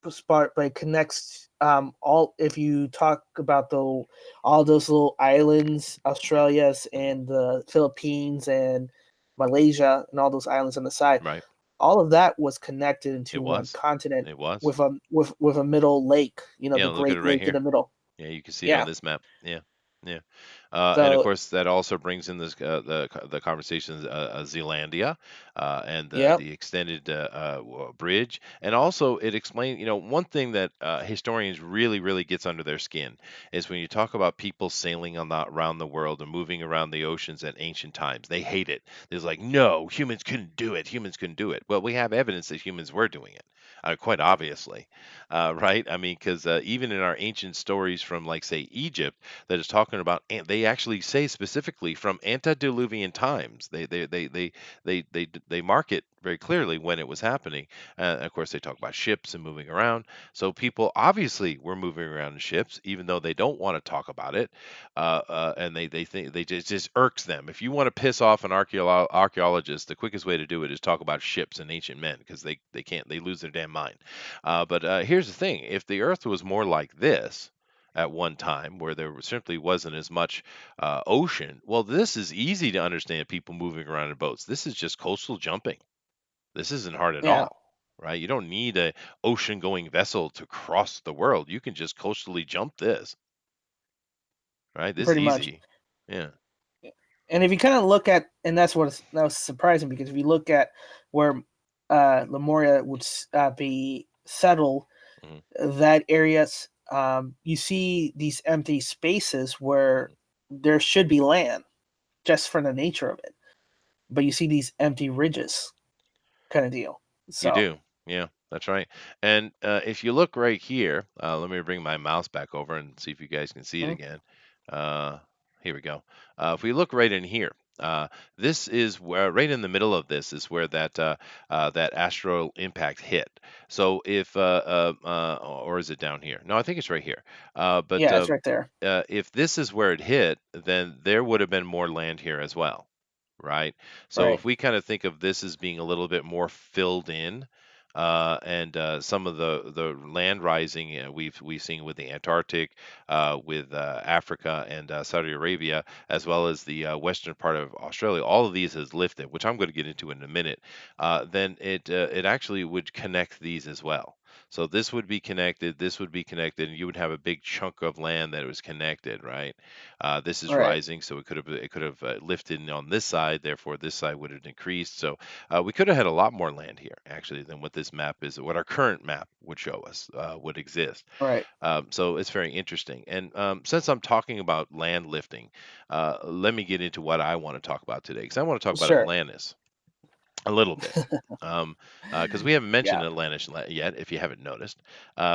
spot, but it connects all. If you talk about the all those little islands, Australia's hmm, and the Philippines and Malaysia and all those islands on the side, right? all of that was connected It into one was, continent it was. with a middle lake. You know, Yeah, the look at it Great right Lake in here. the middle. Yeah, you can see it on Yeah. this map. Yeah, yeah, and of So, course that also brings in the conversations, Zealandia, and yep. the extended bridge, and also it explains. One thing that historians really gets under their skin is when you talk about people sailing around the world and moving around the oceans at ancient times. They hate it. There's like, no, humans couldn't do it. Humans couldn't do it. Well, we have evidence that humans were doing it, quite obviously, right? I mean, because even in our ancient stories from, like, say, Egypt, that is talking about, they actually say specifically from antediluvian times. They mark it very clearly when it was happening. Of course, they talk about ships and moving around. So people obviously were moving around in ships, even though they don't want to talk about it, and they think it just irks them. If you want to piss off an archaeologist, the quickest way to do it is talk about ships and ancient men because they can't they lose their damn mind. But here's the thing: if the Earth was more like this at one time, where there simply wasn't as much ocean, well, this is easy to understand. People moving around in boats. This is just coastal jumping. This isn't hard at Yeah. all, right? You don't need a ocean-going vessel to cross the world. You can just coastally jump this, right? This is Pretty much. easy. Yeah. And if you kind of look at, and that was surprising because if you look at where Lemuria would be settled, Mhm. that areas, you see these empty spaces where there should be land just for the nature of it, but you see these empty ridges kind of deal. You So, do. Yeah, that's right. And if you look right here, let me bring my mouse back over and see if you guys can see it mhm. again. Uh, Here we go. If we look right in here, this is where, right in the middle of this is where that asteroid impact hit. So if, or is it down here? No, I think it's right here. But Yeah, it's right there. if this is where it hit, then there would have been more land here as well, right? So Right, if we kind of think of this as being a little bit more filled in, and some of the land rising we've seen with the Antarctic, with Africa and Saudi Arabia, as well as the western part of Australia, all of these has lifted, which I'm going to get into in a minute. Then it actually would connect these as well. So this would be connected, this would be connected, and you would have a big chunk of land that was connected, right? This is right, rising, so it could have lifted on this side. Therefore, this side would have increased. So we could have had a lot more land here actually than what this map is, what our current map would show us would exist. right. So it's very interesting. And since I'm talking about land lifting, let me get into what I want to talk about today, because I want to talk about Sure. Atlantis a little bit. Um, because we haven't mentioned Yeah, Atlantis yet, if you haven't noticed,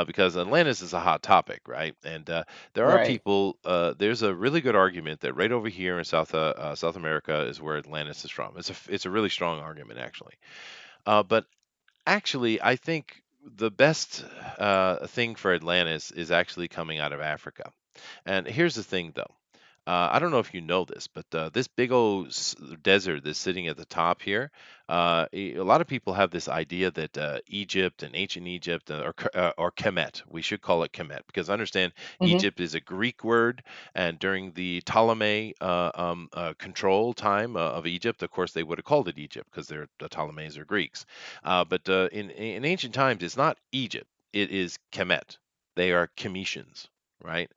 because Atlantis is a hot topic, right? And there are right. people. There's a really good argument that right over here in South America is where Atlantis is from. It's a really strong argument actually. But actually, I think the best thing for Atlantis is actually coming out of Africa. And here's the thing, though. I don't know if you know this, but this big old desert that's sitting at the top here, a lot of people have this idea that Egypt and ancient Egypt, or Kemet, we should call it Kemet, because understand Hmm. Egypt is a Greek word, and during the Ptolemy control time of Egypt, of course, they would have called it Egypt because the Ptolemies are Greeks. But in ancient times, it's not Egypt; it is Kemet. They are Kemetians, right?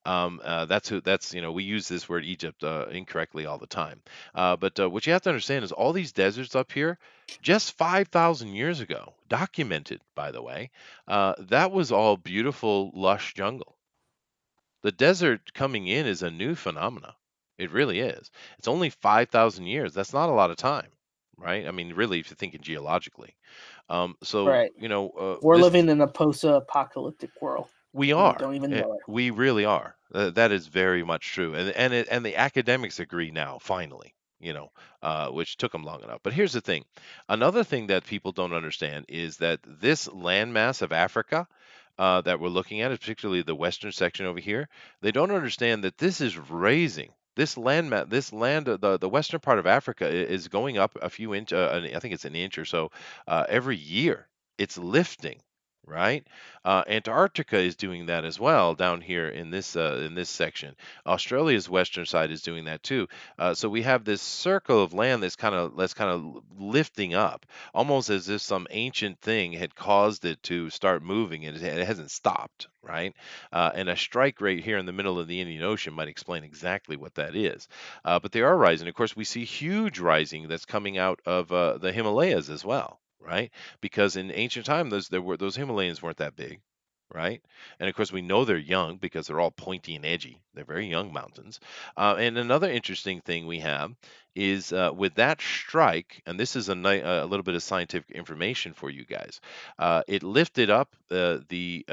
That's who. That's we use this word Egypt incorrectly all the time. But what you have to understand is all these deserts up here, just 5,000 years ago, documented by the way, that was all beautiful, lush jungle. The desert coming in is a new phenomena. It really is. It's only 5,000 years. That's not a lot of time, right? I mean, really, if you're thinking geologically. So Right. We're this living in a post-apocalyptic world, We and we are. don't even know it. We really are. That is very much true, and the academics agree now. Finally, which took them long enough. But here's the thing: another thing that people don't understand is that this landmass of Africa that we're looking at, is particularly the western section over here, they don't understand that this is raising. This land, the western part of Africa is going up a few inch. I think it's an inch or so every year. It's lifting, right? Antarctica is doing that as well down here in this section. Australia's western side is doing that too. So we have this circle of land that's kind of lifting up, almost as if some ancient thing had caused it to start moving, and it hasn't stopped, right? And a strike rate here in the middle of the Indian Ocean might explain exactly what that is. But they are rising. Of course, we see huge rising that's coming out of the Himalayas as well, right? Because in ancient time those Himalayas weren't that big, right? And of course we know they're young because they're all pointy and edgy. They're very young mountains. And another interesting thing we have is with that strike, and this is a little bit of scientific information for you guys. It lifted up the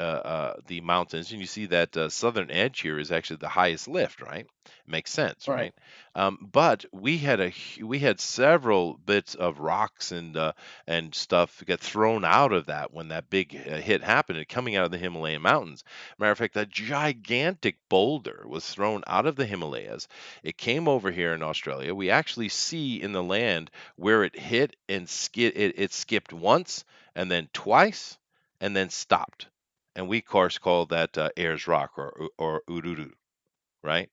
mountains, and you see that southern edge here is actually the highest lift, right? Makes sense, Right. right? But we had several bits of rocks and stuff get thrown out of that when that big hit happened, and coming out of the Himalayan mountains. Matter of fact, a gigantic boulder was thrown out of the Himalayas. It came over here in Australia. We actually see in the land where it hit and it skipped once and then twice and then stopped. And we, of course, call that Ayers Rock or Ururu, right?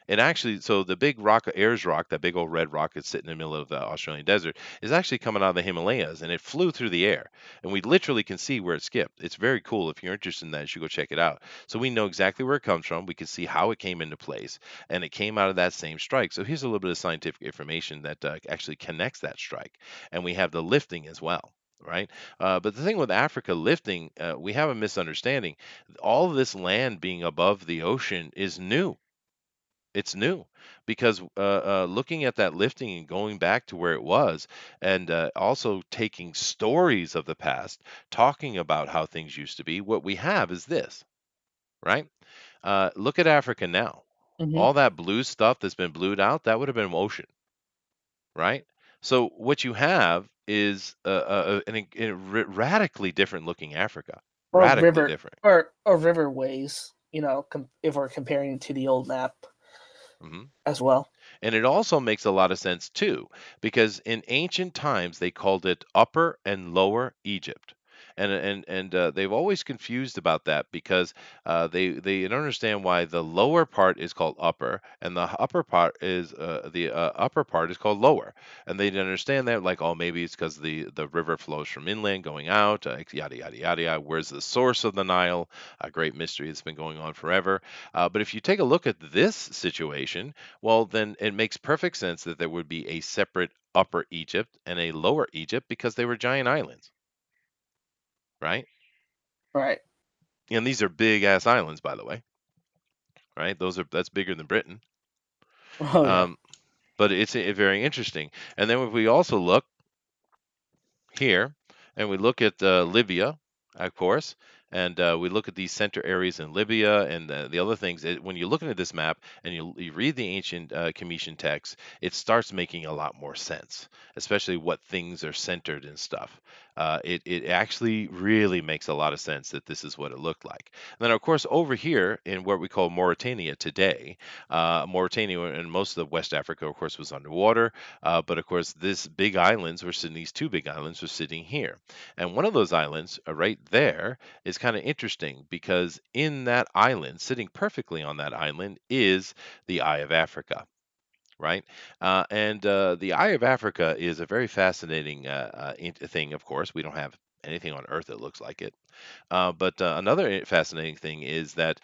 And actually, so the big rock, Ayers Rock, that big old red rock that's sitting in the middle of the Australian desert, is actually coming out of the Himalayas, and it flew through the air, and we literally can see where it skipped. It's very cool. If you're interested in that, you should go check it out. So we know exactly where it comes from. We can see how it came into place, and it came out of that same strike. So here's a little bit of scientific information that actually connects that strike, and we have the lifting as well. Right, but the thing with Africa lifting, we have a misunderstanding. All of this land being above the ocean is new. It's new because looking at that lifting and going back to where it was, and also taking stories of the past, talking about how things used to be, what we have is this, right? Look at Africa now. Hmm. All that blue stuff that's been blued out, that would have been ocean, right? So what you have is radically different looking Africa, Or radically river, different. or riverways. If we're comparing to the old map hmm as well. And it also makes a lot of sense too, because in ancient times they called it Upper and Lower Egypt. And they've always confused about that because they don't understand why the lower part is called upper and the upper part is called lower, and they didn't understand that, like, oh, maybe it's because the river flows from inland going out, yada yada yada yada. Where's the source of the Nile? A great mystery that's been going on forever. But if you take a look at this situation, well, then it makes perfect sense that there would be a separate Upper Egypt and a Lower Egypt because they were giant islands, right? Right. And these are big ass islands, by the way, right? That's bigger than Britain. Oh yeah. Um, but it's very interesting. And then if we also look here, and we look at Libya, of course, and we look at these center areas in Libya and the other things. When you're looking at this map and you read the ancient Commission text, it starts making a lot more sense, especially what things are centered and stuff. It actually really makes a lot of sense that this is what it looked like. And then, of course, over here in what we call Mauritania today, Mauritania and most of West Africa, of course, was underwater. But of course, these two big islands were sitting here. And one of those islands, right there, is kind of interesting because in that island, sitting perfectly on that island, is the Eye of Africa. Right, and the Eye of Africa is a very fascinating thing. Of course, we don't have anything on Earth that looks like it. But another fascinating thing is that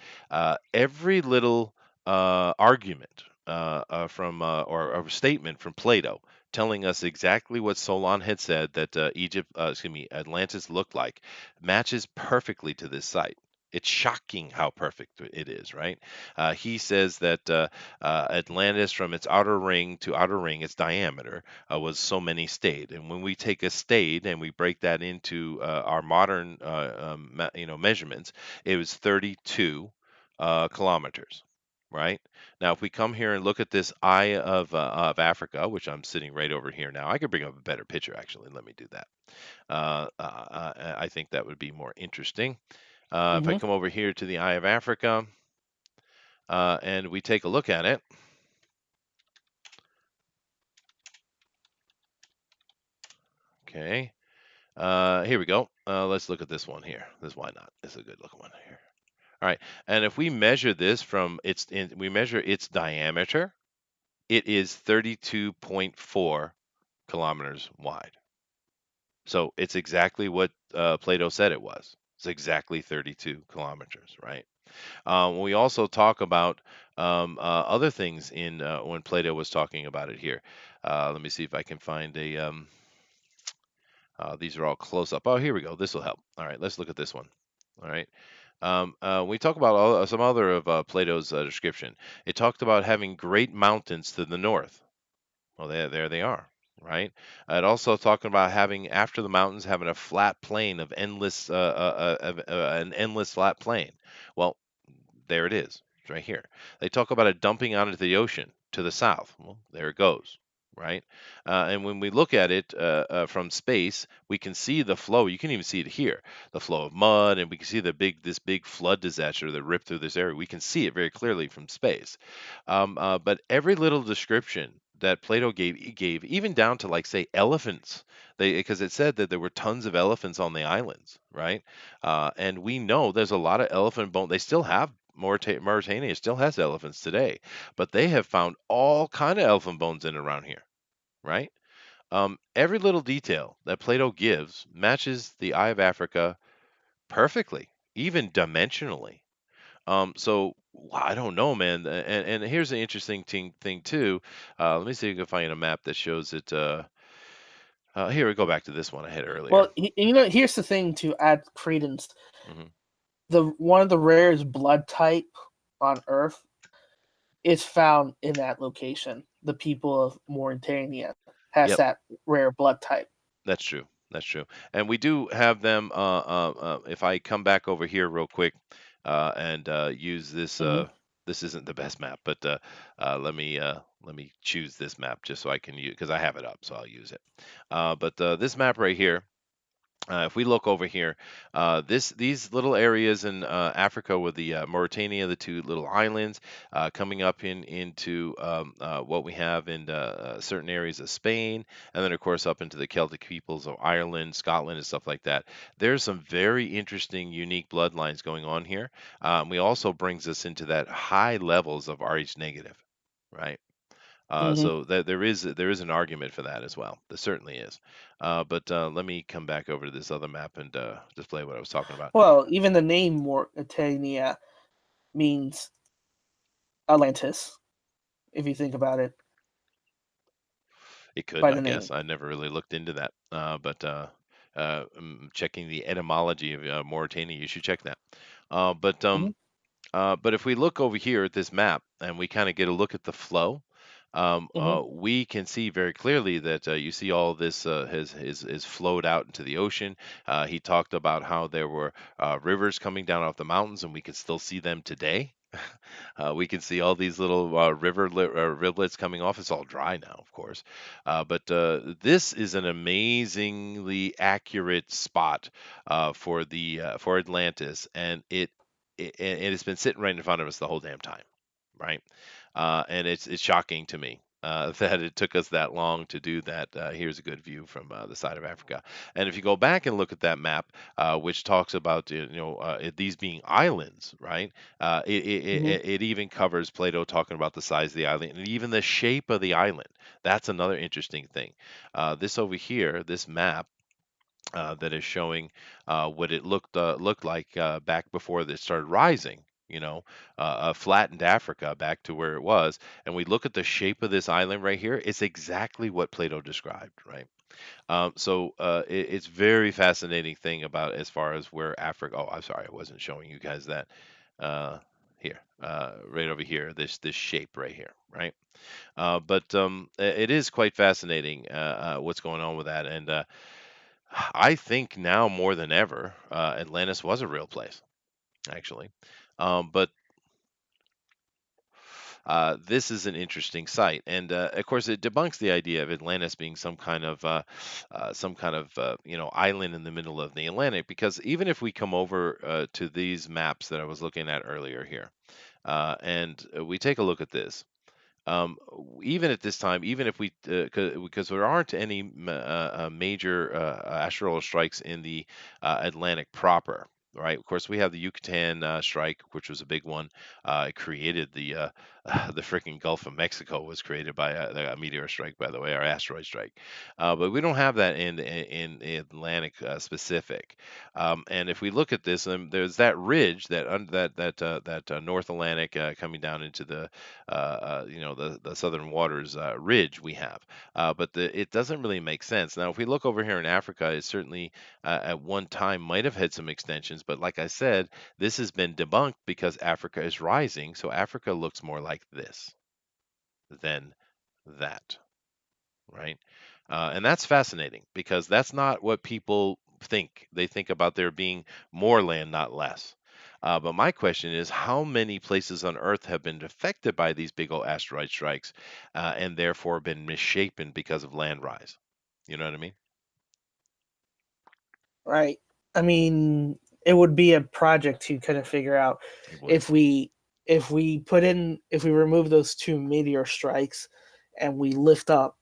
every little argument or statement from Plato telling us exactly what Solon had said that Atlantis looked like matches perfectly to this site. It's shocking how perfect it is, right? He says that Atlantis, from its outer ring to outer ring, its diameter was so many stade. And when we take a stade and we break that into our modern, measurements, it was 32 kilometers. Right now, if we come here and look at this eye of Africa, which I'm sitting right over here now, I could bring up a better picture actually. Let me do that. I think that would be more interesting. If I Hmm. come over here to the eye of Africa and we take a look at it, okay. Here we go. Let's look at this one here. This why not? This is a good looking one here. All right. And if we measure this we measure its diameter, it is 32.4 kilometers wide. So it's exactly what Plato said it was. It's exactly 32 kilometers, right? We also talk about other things in when Plato was talking about it here. Let me see if I can find a. These are all close up. Oh, here we go. This will help. All right, let's look at this one. All right. We talk about some other of Plato's description. It talked about having great mountains to the north. Well, there they are, right? It also talking about having after the mountains having a flat plain of an endless flat plain. Well, there it is. It's right here. They talk about it dumping out into the ocean to the south. Well, there it goes. Right, and when we look at it from space, we can see the flow. You can even see it here, the flow of mud, and we can see this big flood disaster that ripped through this area. We can see it very clearly from space. But every little description that Plato gave, he gave even down to, like, say, elephants. Because it said that there were tons of elephants on the islands, right? And we know there's a lot of elephant bone. They still have Mauritania still has elephants today, but they have found all kind of elephant bones in and around here, right? Every little detail that Plato gives matches the eye of Africa perfectly, even dimensionally. I don't know, man. And here's an interesting thing too. Let me see if I can find a map that shows it. Here we go back to this one I had earlier. Well, you know, here's the thing to add credence: Hmm. the one of the rarest blood type on Earth is found in that location. The people of Mauritania has Yep, that rare blood type. that's true. That's true. And we do have them. If I come back over here real quick and use this. Mm-hmm. This isn't the best map, but let me choose this map just so I can use because I have it up, so I'll use it. But this map right here. If we look over here, these little areas in Africa with the Mauritania, the two little islands, coming up into what we have in certain areas of Spain, and then of course up into the Celtic peoples of Ireland, Scotland, and stuff like that. There's some very interesting, unique bloodlines going on here. We also brings us into that high levels of Rh negative, right? Mm-hmm. So that there is an argument for that as well. There certainly is. But let me come back over to this other map and display what I was talking about. Well, even the name Mauritania means Atlantis, if you think about it It could, by I the guess. name. I never really looked into that. Checking the etymology of Mauritania, you should check that. Uh, but Mm-hmm. um, but if we look over here at this map and we kind of get a look at the flow, Mm-hmm. we can see very clearly that you see all this has flowed out into the ocean. He talked about how there were rivers coming down off the mountains, and we can still see them today. We can see all these little rivulets coming off. It's all dry now, of course. But this is an amazingly accurate spot for Atlantis, and it has been sitting right in front of us the whole damn time, right? And it's shocking to me. That it took us that long to do that. Here's a good view from the side of Africa. And if you go back and look at that map, which talks about these being islands, right? Mm-hmm. It even covers Plato talking about the size of the island and even the shape of the island. That's another interesting thing. This over here, this map that is showing what it looked like back before they started rising. Flattened Africa back to where it was, and we look at the shape of this island right here. It's exactly what Plato described, right? It's very fascinating thing about as far as where Africa. Oh, I'm sorry, I wasn't showing you guys that. Here, right over here, this shape right here, right? It is quite fascinating what's going on with that, and I think now more than ever, Atlantis was a real place, actually. But This is an interesting site, and of course, it debunks the idea of Atlantis being some kind of island in the middle of the Atlantic. Because even if we come over to these maps that I was looking at earlier here, and we take a look at this, even at this time, even if we, because there aren't any major asteroidal strikes in the Atlantic proper, right? Of course, we have the Yucatan strike, which was a big one. It created the freaking Gulf of Mexico was created by a meteor strike, by the way, or asteroid strike. But we don't have that in Atlantic specific. And if we look at this, there's that ridge that North Atlantic coming down into the southern waters ridge we have, it doesn't really make sense. Now, if we look over here in Africa, it certainly at one time might have had some extensions, but like I said, this has been debunked because Africa is rising, so Africa looks more like this than that, right? And that's fascinating because that's not what people think. They think about there being more land, not less. But my question is, how many places on Earth have been affected by these big old asteroid strikes, and therefore been misshapen because of land rise? You know what I mean? Right. I mean, it would be a project to kind of figure out It would. if we if we remove those two meteor strikes and we lift up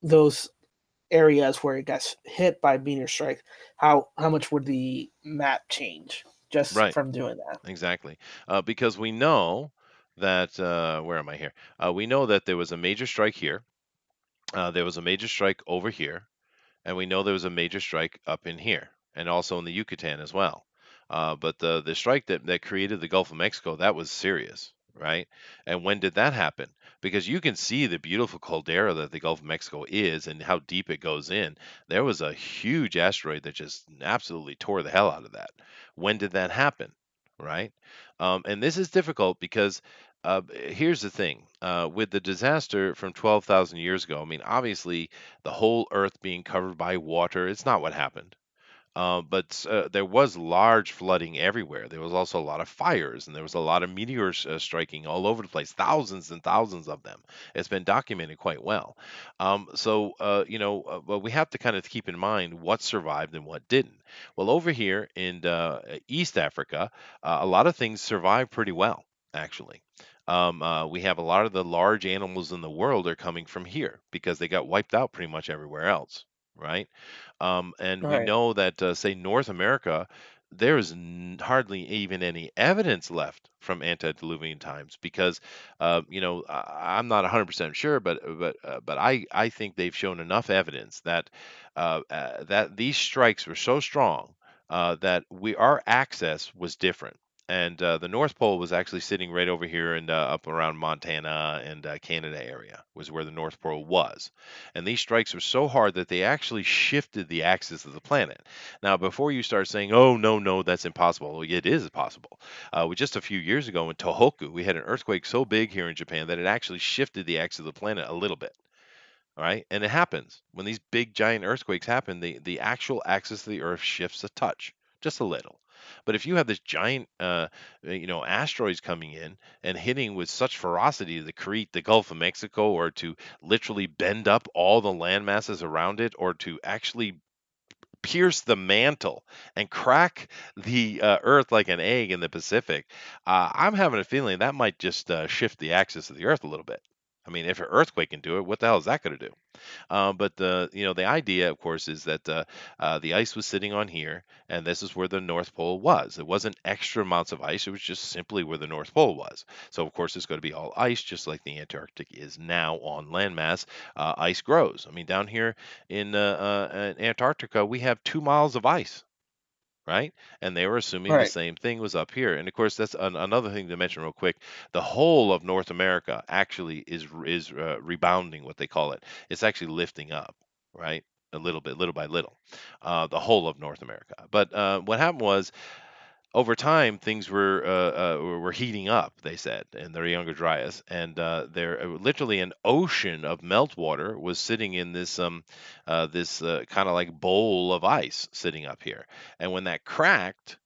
those areas where it got hit by meteor strikes, how much would the map change? just Right. from doing that. Exactly. Because we know that, where am I here? We know that there was a major strike here. There was a major strike over here. And we know there was a major strike up in here and also in the Yucatan as well. But the strike that created the Gulf of Mexico, that was serious, right? And when did that happen? Because you can see the beautiful caldera that the Gulf of Mexico is and how deep it goes in. There was a huge asteroid that just absolutely tore the hell out of that. When did that happen? Right? And this is difficult because here's the thing, with the disaster from 12,000 years ago, I mean, obviously, the whole earth being covered by water. It's not what happened. But there was large flooding everywhere. There was also a lot of fires, and there was a lot of meteors striking all over the place, thousands and thousands of them. It's been documented quite well. But we have to kind of keep in mind what survived and what didn't. Well, over here in East Africa, a lot of things survived pretty well, actually. We have a lot of the large animals in the world are coming from here because they got wiped out pretty much everywhere else, right? And we Right. know that, say, North America, there is hardly even any evidence left from antediluvian times because, I'm not 100% sure, but I think they've shown enough evidence that that these strikes were so strong that our access was different. And the North Pole was actually sitting right over here and up around Montana and Canada area was where the North Pole was. And these strikes were so hard that they actually shifted the axis of the planet. Now, before you start saying, "Oh no, no, that's impossible," well, it is possible. Just a few years ago in Tohoku, we had an earthquake so big here in Japan that it actually shifted the axis of the planet a little bit. All right, and it happens when these big giant earthquakes happen. The actual axis of the Earth shifts a touch, just a little. But if you have this giant, asteroids coming in and hitting with such ferocity to create the Gulf of Mexico, or to literally bend up all the land masses around it, or to actually pierce the mantle and crack the Earth like an egg in the Pacific, I'm having a feeling that might just shift the axis of the Earth a little bit. I mean, if an earthquake can do it, what the hell is that going to do? But the idea, of course, is that the ice was sitting on here, and this is where the North Pole was. It wasn't extra amounts of ice; it was just simply where the North Pole was. So, of course, it's going to be all ice, just like the Antarctic is now on landmass. Ice grows. I mean, down here in Antarctica, we have 2 miles of ice, right? And they were assuming the Right. same thing was up here. And of course, that's another thing to mention real quick. The whole of North America actually is rebounding, what they call it. It's actually lifting up, right? A little bit, little by little, the whole of North America. But what happened was, over time, things were heating up. They said in their Younger Dryas, and there literally an ocean of meltwater was sitting in this kind of like bowl of ice sitting up here. And when that cracked,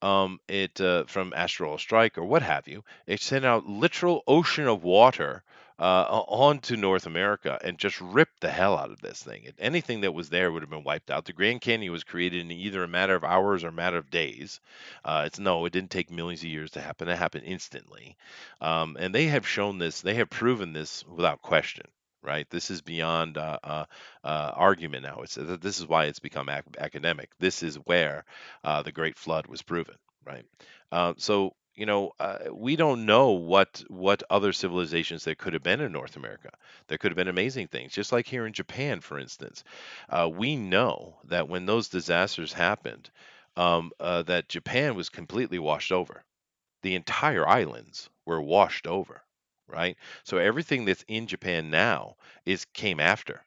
it from asteroidal strike or what have you, it sent out literal ocean of water onto North America and just ripped the hell out of this thing. Anything that was there would have been wiped out. The Grand Canyon was created in either a matter of hours or a matter of days. It didn't take millions of years to happen. It happened instantly. And they have shown this. They have proven this without question. Right, this is beyond argument now. This is why it's become academic. This is where the Great Flood was proven, right? We don't know what other civilizations there could have been in North America. There could have been amazing things, just like here in Japan, for instance. We know that when those disasters happened, that Japan was completely washed over. The entire islands were washed over, right? So everything that's in Japan now is came after.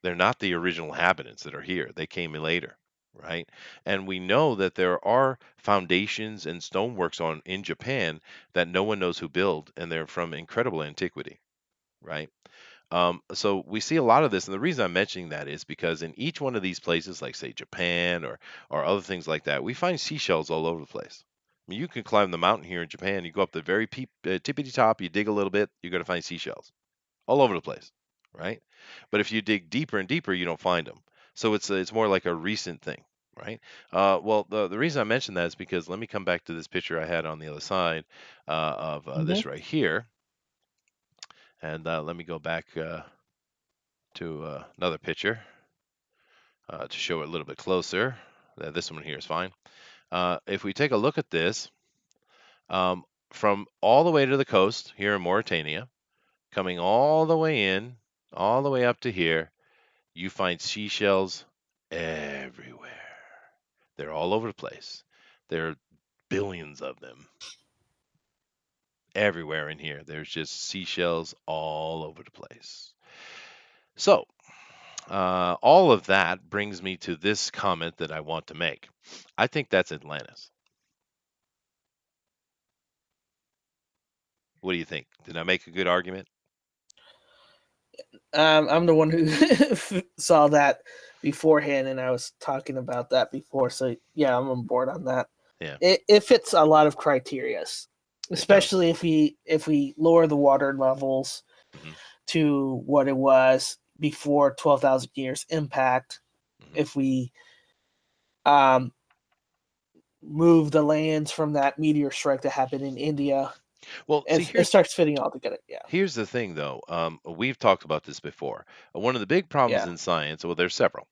They're not the original inhabitants that are here. They came in later, right? And we know that there are foundations and stoneworks on in Japan that no one knows who built, and they're from incredible antiquity, right? So we see a lot of this, and the reason I'm mentioning that is because in each one of these places, like say Japan or other things like that, we find seashells all over the place. I mean, you can climb the mountain here in Japan. You go up the very tippity top, you dig a little bit, you're going to find seashells all over the place, right? But if you dig deeper and deeper, you don't find them. So it's more like a recent thing, right? Well, the reason I mention that is because let me come back to this picture I had on the other side of Hmm. this right here, and let me go back to another picture to show it a little bit closer. This one here is fine. If we take a look at this, um, from all the way to the coast here in Mauritania, coming all the way in, all the way up to here, you find seashells everywhere. They're all over the place. There are billions of them everywhere in here. There's just seashells all over the place. So, all of that brings me to this comment that I want to make. I think that's Atlantis. What do you think? Did I make a good argument? I'm the one who saw that beforehand, and I was talking about that before. So yeah, I'm on board on that. Yeah, It fits a lot of criterias, it does. especially if we lower the water levels Hmm. to what it was before 12,000 years impact. Hmm. If we um, move the lands from that meteor strike that happened in India, Well, see, it starts fitting all together. Yeah, here's the thing, though. We've talked about this before. One of the big problems yeah, in science, well, there's several,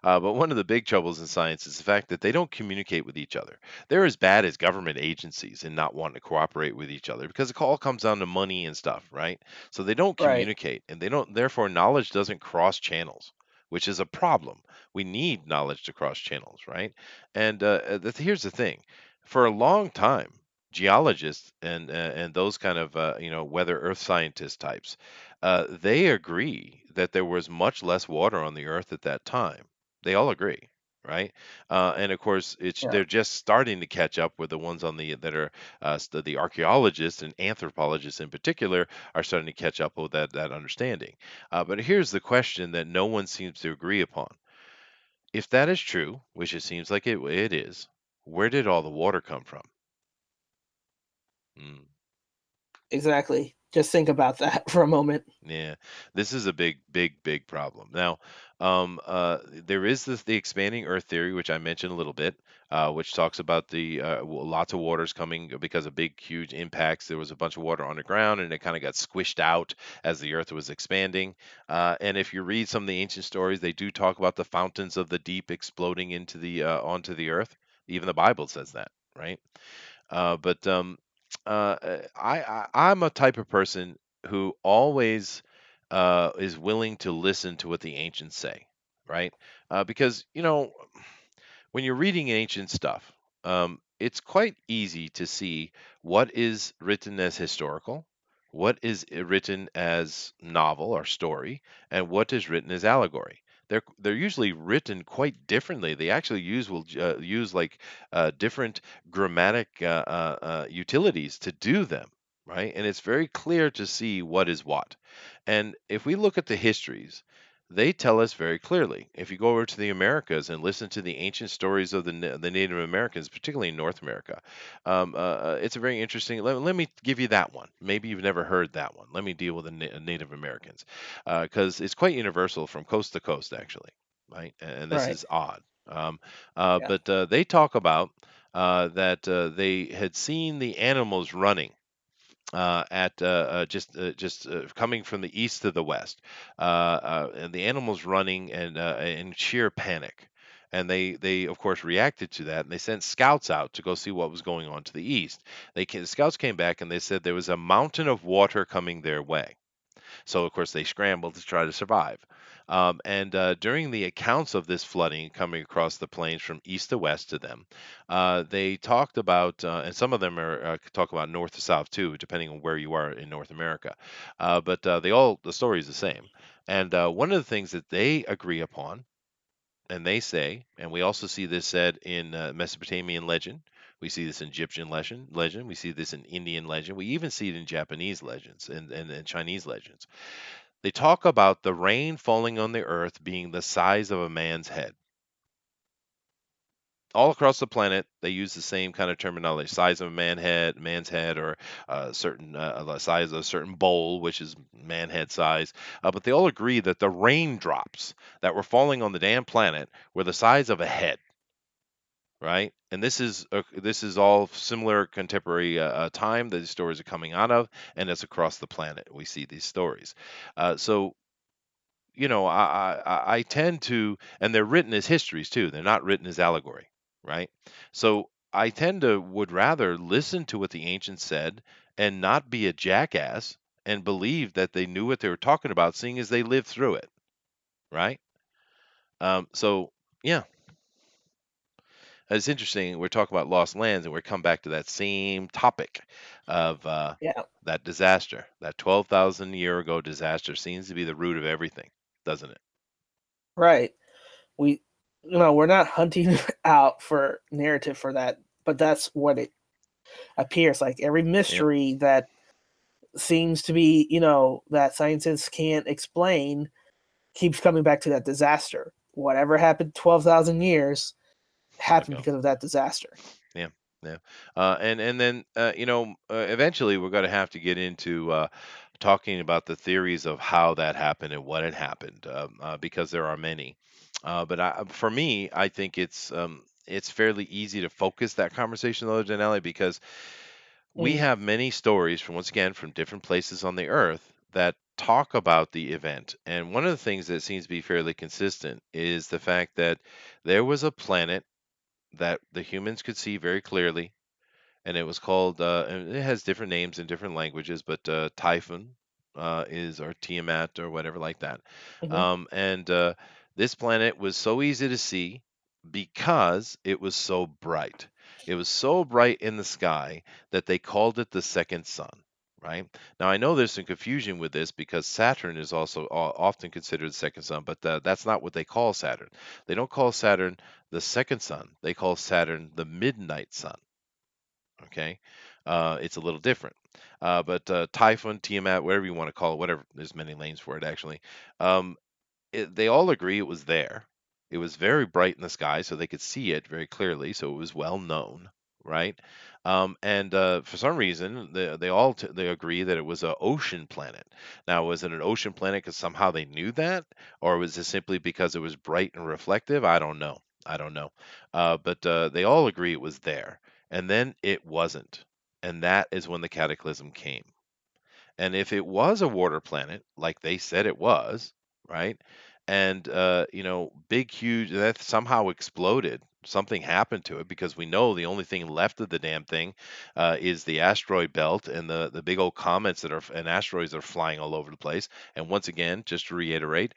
but one of the big troubles in science is the fact that they don't communicate with each other. They're as bad as government agencies in not wanting to cooperate with each other because it all comes down to money and stuff, right? So they don't right. communicate, and they don't. Therefore, knowledge doesn't cross channels, which is a problem. We need knowledge to cross channels, right? And here's the thing: for a long time geologists and those kind of weather earth scientist types, they agree that there was much less water on the earth at that time. They all agree, right? And of course, Yeah, they're just starting to catch up with the ones on the that are the archaeologists and anthropologists in particular are starting to catch up with that understanding. But here's the question that no one seems to agree upon: if that is true, which it seems like it is, where did all the water come from? Mm. exactly. Just think about that for a moment. Yeah, this is a big, big, big problem. Now, there is the expanding Earth theory, which I mentioned a little bit, which talks about lots of waters coming because of big, huge impacts. There was a bunch of water on the ground, and it kind of got squished out as the Earth was expanding. And if you read some of the ancient stories, they do talk about the fountains of the deep exploding into the onto the Earth. Even the Bible says that, right? But I'm a type of person who always is willing to listen to what the ancients say, right? Because when you're reading ancient stuff, it's quite easy to see what is written as historical, what is written as novel or story, and what is written as allegory. They're usually written quite differently. They actually use like different grammatic utilities to do them, right? And it's very clear to see what is what. And if we look at the histories, they tell us very clearly. If you go over to the Americas and listen to the ancient stories of the Native Americans, particularly in North America, it's a very interesting. Let me give you that one. Maybe you've never heard that one. Let me deal with the Native Americans because it's quite universal from coast to coast, actually, right? And this Right. is odd. Um, Yeah. but they talk about that they had seen the animals running at just coming from the east to the west, and the animals running and in sheer panic. And they of course reacted to that, and they sent scouts out to go see what was going on to the east. The scouts came back and they said there was a mountain of water coming their way. So, of course, they scrambled to try to survive. And during the accounts of this flooding coming across the plains from east to west to them, they talked about, and some of them are talk about north to south too, depending on where you are in North America. But the story is the same. And one of the things that they agree upon, and they say, and we also see this said in Mesopotamian legend. We see this in Egyptian legend. We see this in Indian legend. We even see it in Japanese legends and Chinese legends. They talk about the rain falling on the earth being the size of a man's head. All across the planet, they use the same kind of terminology: size of a man's head, or certain the size of a certain bowl, which is man head size. But they all agree that the raindrops that were falling on the damn planet were the size of a head, right? And this is all similar contemporary time that these stories are coming out of, and it's across the planet. We see these stories. So I tend to, and they're written as histories too. They're not written as allegory. right? So I tend to would rather listen to what the ancients said and not be a jackass and believe that they knew what they were talking about, seeing as they lived through it, right? So yeah, it's interesting. We're talking about lost lands, and we're come back to that same topic of Yeah, that disaster. That 12,000 year ago disaster seems to be the root of everything, doesn't it? right. We, we're not hunting out for narrative for that, but that's what it appears like. Every Yep. mystery that seems to be, that scientists can't explain keeps coming back to that disaster. Whatever happened 12,000 years happened Ago. because of that disaster. Yeah, yeah, and then eventually we're going to have to get into talking about the theories of how that happened and what had happened, because there are many. For me, I think it's fairly easy to focus that conversation though, Denali, because we Mm, have many stories from once again from different places on the earth that talk about the event. And one of the things that seems to be fairly consistent is the fact that there was a planet that the humans could see very clearly, and it was called and it has different names in different languages, but Typhon is, or Tiamat or whatever like that. mhm. And This planet was so easy to see because it was so bright. It was so bright in the sky that they called it the second sun. Right now, I know there's some confusion with this because Saturn is also often considered the second sun, but that's not what they call Saturn. They don't call Saturn the second sun. They call Saturn the midnight sun. Okay, it's a little different. But Typhon, Tiamat, whatever you want to call it, whatever, there's many names for it actually. Um, they all agree it was there. It was very bright in the sky, so they could see it very clearly, so it was well known, right? And For some reason, they agree that it was an ocean planet. Now, was it an ocean planet because somehow they knew that, or was it simply because it was bright and reflective? I don't know. I don't know. But They all agree it was there, and then it wasn't, and that is when the cataclysm came. And if it was a water planet, like they said it was, right? And big, huge, that somehow exploded. Something happened to it because we know the only thing left of the damn thing is the asteroid belt and the big old comets that are and asteroids that are flying all over the place. And once again, just to reiterate,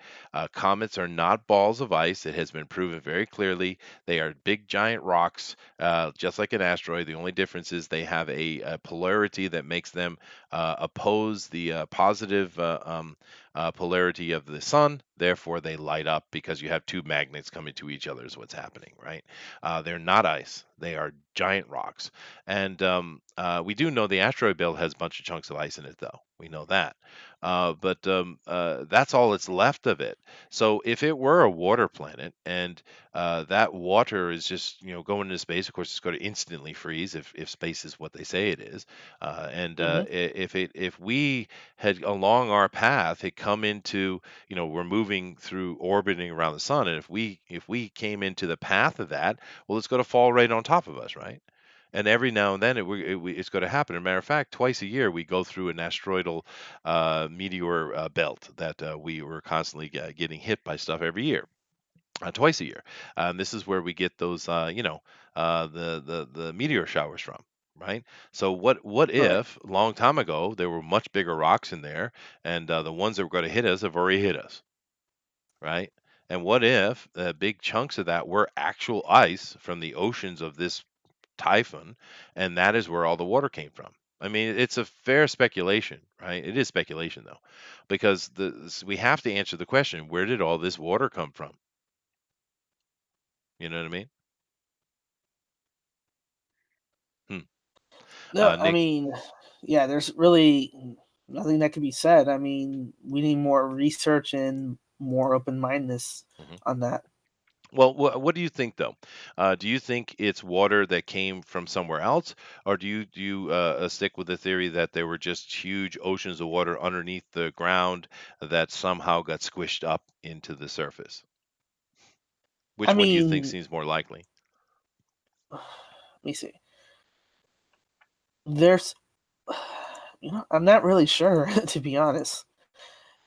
comets are not balls of ice. It has been proven very clearly. They are big, giant rocks, just like an asteroid. The only difference is they have a polarity that makes them oppose the positive polarity of the sun. Therefore, they light up because you have two magnets coming to each other, is what's happening, right? They're not ice, they are giant rocks. And We do know the asteroid belt has a bunch of chunks of ice in it, though. We know that. That's all that's left of it. So if it were a water planet and that water is just going into space, of course it's going to instantly freeze if space is what they say it is. Mhm. If we had along our path had come into, we're moving through orbiting around the sun, and if we came into the path of that, well, it's going to fall right on top of us, right? And every now and then it's going to happen. As a matter of fact, twice a year we go through an asteroidal meteor belt that we were constantly getting hit by stuff every year, twice a year. This is where we get those, the meteor showers from, right? So what Right. if a long time ago there were much bigger rocks in there, and the ones that were going to hit us have already hit us, right? And what if big chunks of that were actual ice from the oceans of this typhoon, and that is where all the water came from? I mean, it's a fair speculation, right? It is speculation though, because we have to answer the question: where did all this water come from? You know what I mean? Hmm. No, I Nick. mean, yeah, there's really nothing that can be said. I mean, we need more research and more open mindedness Mhm. on that. Well, what do you think though? Do you think it's water that came from somewhere else, or do you stick with the theory that there were just huge oceans of water underneath the ground that somehow got squished up into the surface? I Which one do you think mean, seems more likely? let me see. There's, I'm not really sure to be honest,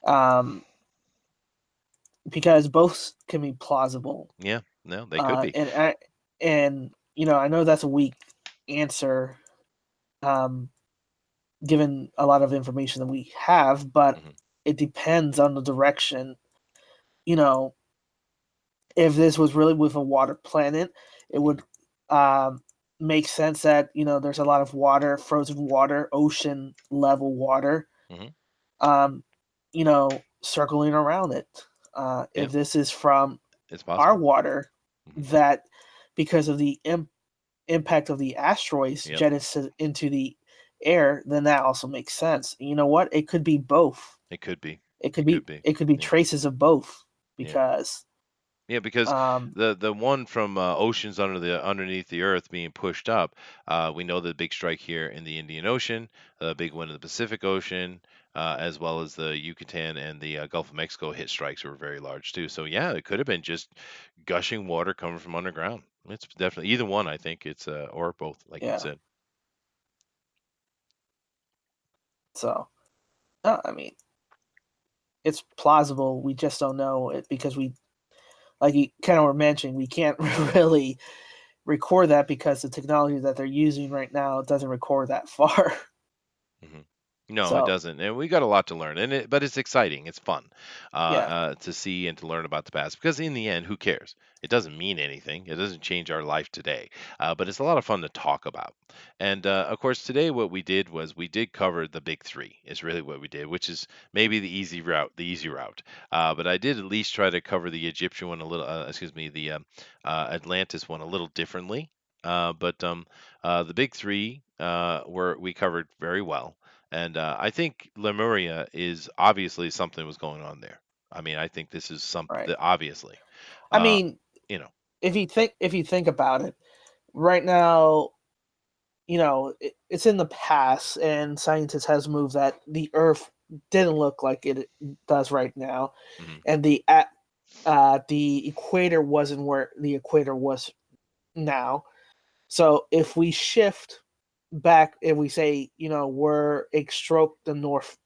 um, because both can be plausible. Yeah, no, they could be. And And I know that's a weak answer, um, given a lot of information that we have, but Hmm. it depends on the direction. You know, if this was really with a water planet, it would um, make sense that there's a lot of water, frozen water, ocean level water, Hmm. um, circling around it. Yeah, If this is from it's our possible. water, Hmm. that because of the impact of the asteroids Yep, jetted into the air, then that also makes sense. You know what? It could be both. it could be. It could It could be be. it could be Yeah, traces of both yeah. because Yeah, because um the one from oceans underneath the Earth being pushed up, we know the big strike here in the Indian Ocean, the big one in the Pacific Ocean, as well as the Yucatan and the Gulf of Mexico hit strikes were very large too. So yeah, it could have been just gushing water coming from underground. It's definitely either one. I think it's or both, like you yeah. said. So I mean, it's plausible. We just don't know it because we, like you kind of were mentioning, we can't really record that because the technology that they're using right now doesn't record that far. Hmm. No, it So doesn't, and we got a lot to learn, but it's exciting. It's fun yeah, to see and to learn about the past because in the end, who cares? It doesn't mean anything. It doesn't change our life today, but it's a lot of fun to talk about. And of course, today what we did was we did cover the big three. Is really what we did, which is maybe the easy route, the easy route. But I did at least try to cover the Egyptian one a little. Excuse me, the Atlantis one a little differently. But the big three were we covered very well. And I think Lemuria is obviously something was going on there. I mean, I think this is right. something obviously. I Uh, mean, you know, if you think about it, right now, it's in the past, and scientists has moved that the Earth didn't look like it does right now, hmm. and the equator wasn't where the equator was now. So if we shift back and we say, we're a stroke the north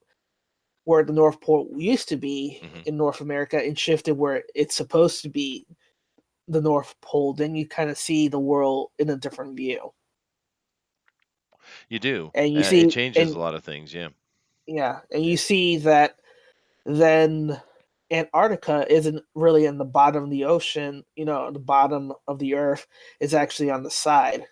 where the North Pole used to be Hmm. in North America and shifted where it's supposed to be the North Pole, then you kind of see the world in a different view. You do. And you It see changes a and lot of things. Yeah. yeah, and you see that then Antarctica isn't really in the bottom of the ocean, the bottom of the earth is actually on the side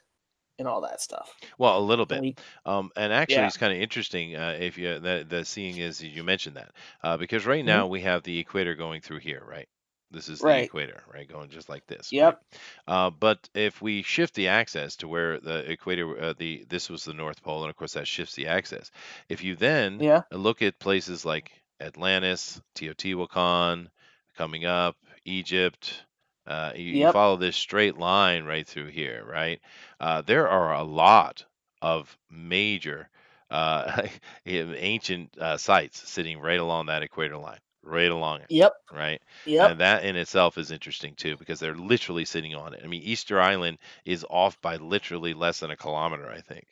and all that stuff. Well, a little And bit. we And actually, yeah, it's kind of interesting if you the seeing is you mentioned that because right mhm, now we have the equator going through here, right? This is the right. equator, right? Going just like this, right? Yep. But if we shift the axis to where the equator, this was the North Pole, and of course that shifts the axis. If you then Yeah. look at places like Atlantis, Teotihuacan, coming up, Egypt, you Yep. follow this straight line right through here, right? There are a lot of major ancient sites sitting right along that equator line, right along it, Yep. right? Yep. And that in itself is interesting too, because they're literally sitting on it. I mean, Easter Island is off by literally less than a kilometer, I think.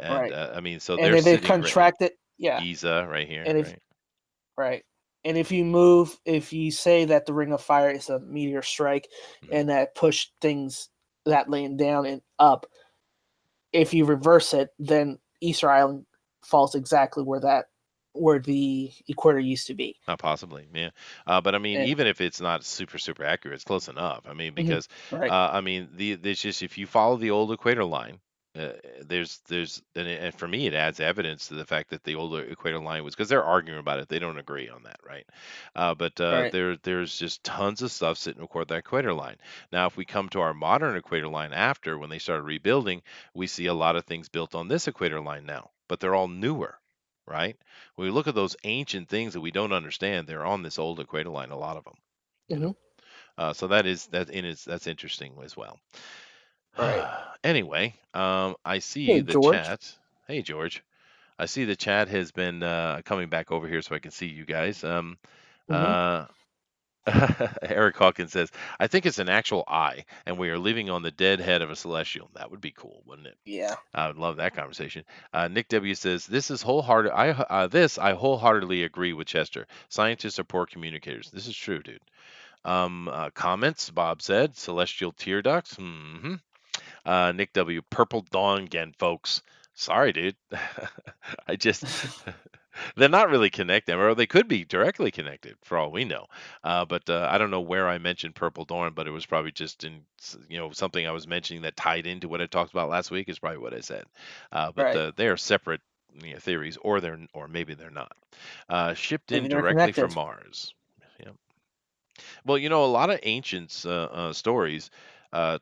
Right. I mean, so And they're if they sitting right, contract it, yeah. Giza right here, And if right? right. And if you say that the Ring of Fire is a meteor strike Hmm. and that pushed things that lane down and up, if you reverse it, then Easter Island falls exactly where the equator used to be. Possibly, yeah. But I mean, And even if it's not super accurate, it's close enough. I mean, mhm, because right. I mean, there's just if you follow the old equator line, and for me, it adds evidence to the fact that the older equator line was because they're arguing about it. They don't agree on that, right? But Right. there's just tons of stuff sitting toward that equator line. Now, if we come to our modern equator line after when they started rebuilding, we see a lot of things built on this equator line now, but they're all newer, right? When we look at those ancient things that we don't understand, they're on this old equator line, a lot of them, you know. Hmm. So that is that in is that's interesting as well. Right. Anyway, I see Hey, the George. chat. Hey George, I see the chat has been coming back over here so I can see you guys. Hmm. Uh, Eric Hawkins says, "I think it's an actual eye, and we are living on the dead head of a celestial. That would be cool, wouldn't it?" Yeah. I would love that conversation. Nick W says, "This is wholehearted. I wholeheartedly agree with Chester. Scientists are poor communicators. This is true, dude. Comments, Bob said, celestial tear ducts. Nick W. Purple Dawn again, folks. Sorry, dude. I just they're not really connected, or they could be directly connected for all we know. But I don't know where I mentioned Purple Dawn, but it was probably just in something I was mentioning that tied into what I talked about last week is probably what I said. But Right. they are separate theories, or maybe they're not. Shipped in Maybe they're directly from connected. Mars. Yeah. Well, a lot of ancient stories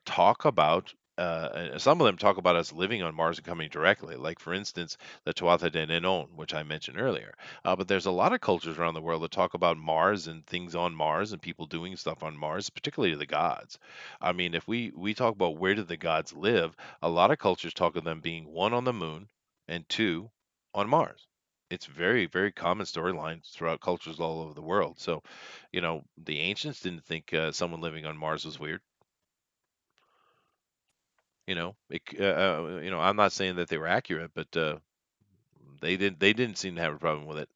talk about, and some of them talk about us living on Mars and coming directly. Like, for instance, the Tuatha De Danann, which I mentioned earlier. But there's a lot of cultures around the world that talk about Mars and things on Mars and people doing stuff on Mars, particularly the gods. I mean, if we talk about where did the gods live, a lot of cultures talk of them being one on the moon and two on Mars. It's very, very common storylines throughout cultures all over the world. So, the ancients didn't think someone living on Mars was weird. I'm not saying that they were accurate, but they didn't seem to have a problem with it.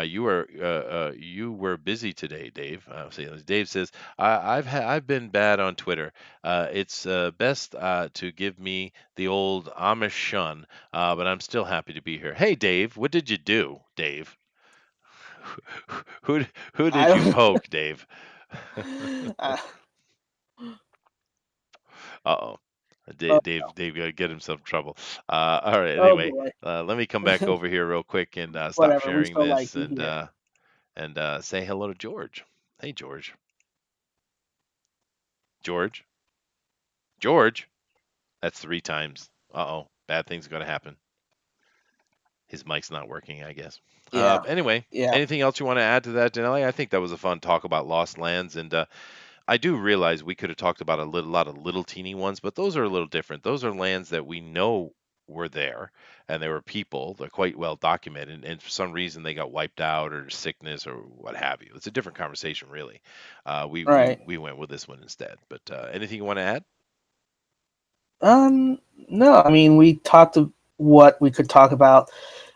You were busy today, Dave. See, Dave says I've been bad on Twitter. It's best to give me the old Amish shun, but I'm still happy to be here. Hey, Dave, what did you do, Dave? who who I did you don't. poke, Dave? uh, Uh-oh. oh, Dave got to get himself in trouble. All right. oh Anyway, boy. let me come back over here real quick and stop Whatever. We sharing still like this you and here. say hello to George. Hey, George. George. George. That's three times. Uh-oh. Bad things are going to happen. His mic's not working, I guess. Yeah. Anyway, Yeah. anything else you want to add to that, Denali? I think that was a fun talk about lost lands, and I do realize we could have talked about lot of little teeny ones, but those are a little different. Those are lands that we know were there, and there were people. They're quite well documented, and for some reason they got wiped out or sickness or what have you. It's a different conversation, really. We we Right. we went with this one instead. But anything you want to add? Um. No. I mean, we talked of what we could talk about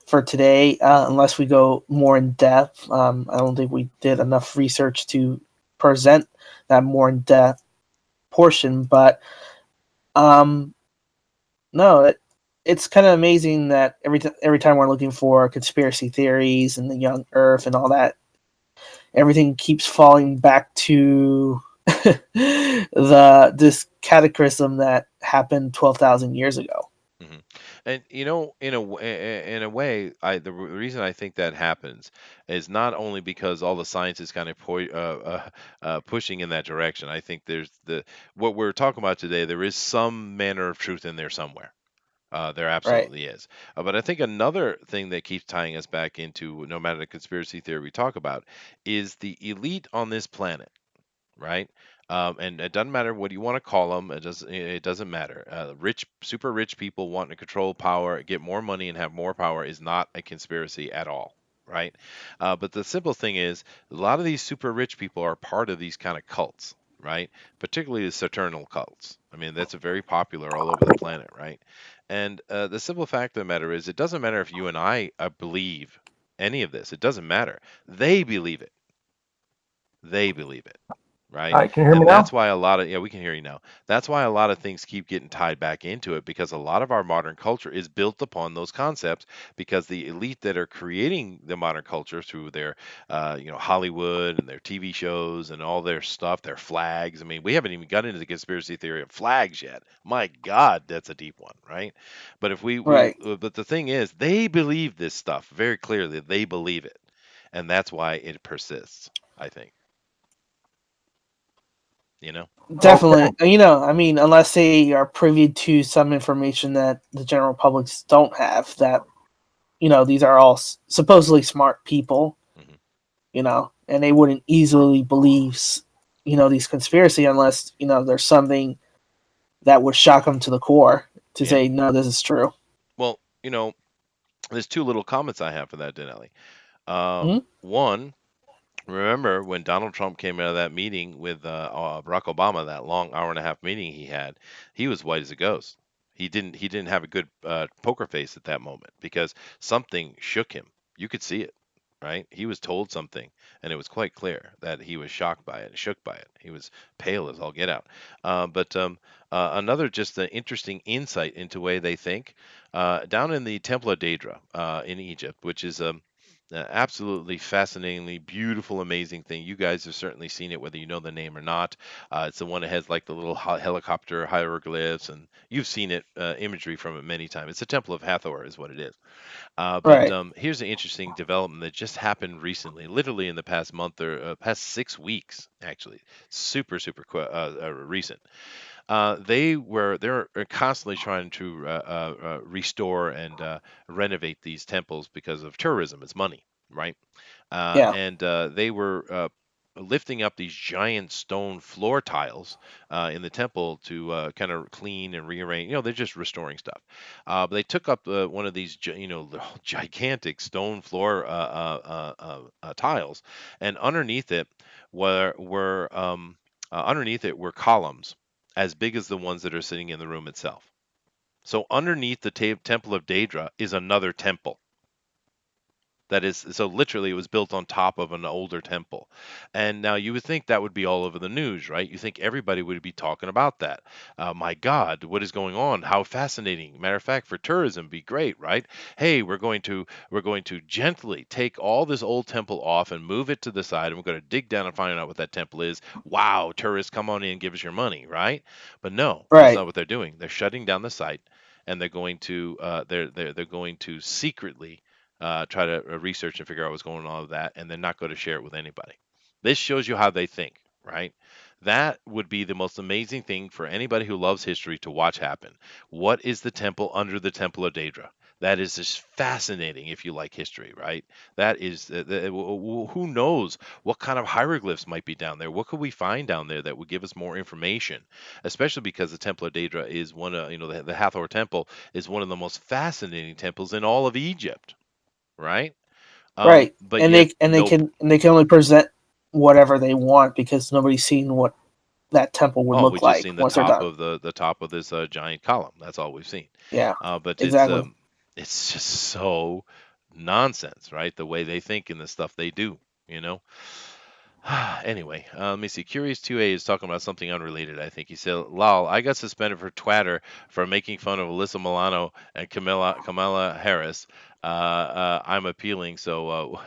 for today. Unless we go more in depth. I don't think we did enough research to present that more in depth portion. But um, no, it's kind of amazing that every time we're looking for conspiracy theories and the young Earth and all that, everything keeps falling back to the this cataclysm that happened 12,000 years ago. hmm And in a way, the reason I think that happens is not only because all the science is kind of pushing in that direction. I think there's the what we're talking about today. There is some manner of truth in there somewhere. There Right. absolutely is. But I think another thing that keeps tying us back into no matter the conspiracy theory we talk about is the elite on this planet, right? And it doesn't matter what you want to call them. It doesn't matter. Rich, super rich people wanting to control power, get more money, and have more power is not a conspiracy at all, right? But the simple thing is, a lot of these super rich people are part of these kind of cults, right? Particularly the saturnal cults. I mean, that's very popular all over the planet, right? And the simple fact of the matter is, it doesn't matter if you and I believe any of this. It doesn't matter. They believe it. They believe it, right? Hi, can you hear me And now? that's why a lot of, yeah, we can hear you now. That's why a lot of things keep getting tied back into it because a lot of our modern culture is built upon those concepts because the elite that are creating the modern culture through their, Hollywood and their TV shows and all their stuff, their flags. I mean, we haven't even got into the conspiracy theory of flags yet. My God, that's a deep one, right? But if Right. but the thing is, they believe this stuff very clearly. They believe it, and that's why it persists. I think, you know. Okay. Definitely. I mean, unless they are privy to some information that the general publics don't have, that these are all supposedly smart people, Mhm. and they wouldn't easily believe, these conspiracy unless there's something that would shock them to the core to Yeah. say no, this is true. Well, there's two little comments I have for that, Denelli. Hmm. One, remember when Donald Trump came out of that meeting with Barack Obama, that long hour and a half meeting he had, he was white as a ghost. He didn't have a good poker face at that moment because something shook him. You could see it. right? He was told something, and it was quite clear that he was shocked by it, shook by it. He was pale as all get out. But another just interesting insight into way they think. Down in the Temple of Daedra in Egypt, which is absolutely fascinatingly beautiful, amazing thing. You guys have certainly seen it, whether you know the name or not. It's the one that has like the little helicopter hieroglyphs, and you've seen it imagery from it many times. It's a Temple of Hathor, is what it is. But Right. here's an interesting development that just happened recently, literally in the past month or past 6 weeks, actually, super recent. They're constantly trying to restore and renovate these temples because of tourism. It's money, right? Yeah. And they were lifting up these giant stone floor tiles in the temple to kind of clean and rearrange. They're just restoring stuff. But they took up one of these, gigantic stone floor tiles, and underneath it were columns as big as the ones that are sitting in the room itself. So underneath the Temple of Daedra is another temple. That is, so literally, it was built on top of an older temple. And now you would think that would be all over the news, right? You think everybody would be talking about that. My God, what is going on? How fascinating! Matter of fact, for tourism, be great, right? Hey, we're going to gently take all this old temple off and move it to the side, and we're going to dig down and find out what that temple is. Wow, tourists, come on in, give us your money, right? But no, that's Right. not what they're doing. They're shutting down the site, and they're going to secretly try to research and figure out what's going on with that, and they're not going to share it with anybody. This shows you how they think, right? That would be the most amazing thing for anybody who loves history to watch happen. What is the temple under the Temple of Daedra? That is just fascinating if you like history, right? That is, who knows what kind of hieroglyphs might be down there? What could we find down there that would give us more information? Especially because the Temple of Daedra is one of, the Hathor Temple is one of the most fascinating temples in all of Egypt, right? Right. But And yet, nope. they can only present whatever they want because nobody's seen what that temple would Oh, we look just like seen the once they're top done. of the top of this giant column. That's all we've seen. Yeah. But Exactly. it's just so nonsense, right? The way they think and the stuff they do, you know. Anyway, let me see. Curious 2A is talking about something unrelated, I think. He said, Lol, I got suspended for Twitter for making fun of Alyssa Milano and Kamala Harris. I'm appealing. So,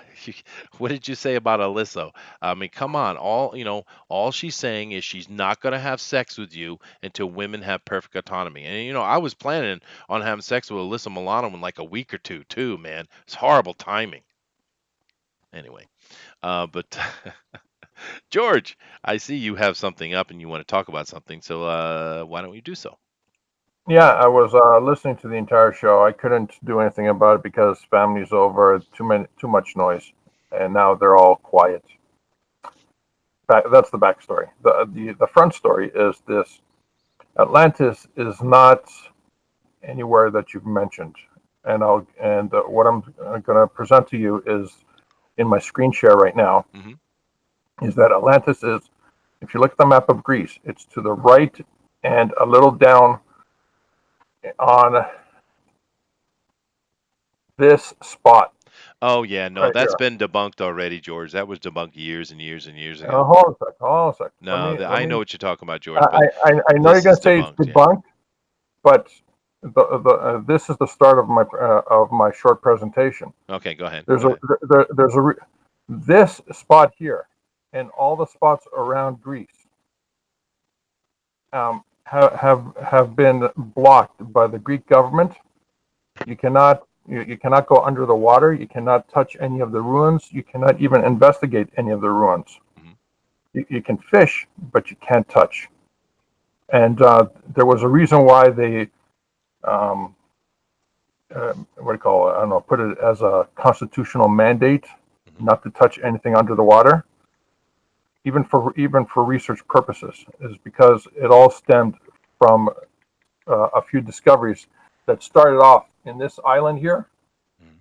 what did you say about Alyssa? I mean, come on. All she's saying is she's not going to have sex with you until women have perfect autonomy. And, I was planning on having sex with Alyssa Milano in like a week or two, too, man. It's horrible timing. Anyway, but George, I see you have something up and you want to talk about something, so why don't you do so? Yeah, I was listening to the entire show. I couldn't do anything about it because family's over, too much noise, and now they're all quiet. That's the backstory. The front story is this: Atlantis is not anywhere that you've mentioned, and what I'm going to present to you is in my screen share right now. Hmm. Is that Atlantis is, if you look at the map of Greece, it's to the right and a little down on this spot Oh yeah, no, right that's here. been debunked already, George. That was debunked years and years and years ago. Hold on a sec. Hold on a sec. No, Let I me. know what you're talking about, George, I but I know you're this gonna is say it's debunked. Yeah. debunked, but this is the start of my short presentation. Okay, go ahead. Go There's a ahead. there's a this spot here, and all the spots around Greece have been blocked by the Greek government. You cannot go under the water. You cannot touch any of the ruins. You cannot even investigate any of the ruins. Hmm. You can fish, but you can't touch. And there was a reason why they, um, what do you call it? I don't know, put it as a constitutional mandate Hmm. not to touch anything under the water, even for research purposes, is because it all stemmed from a few discoveries that started off in this island here, Hmm.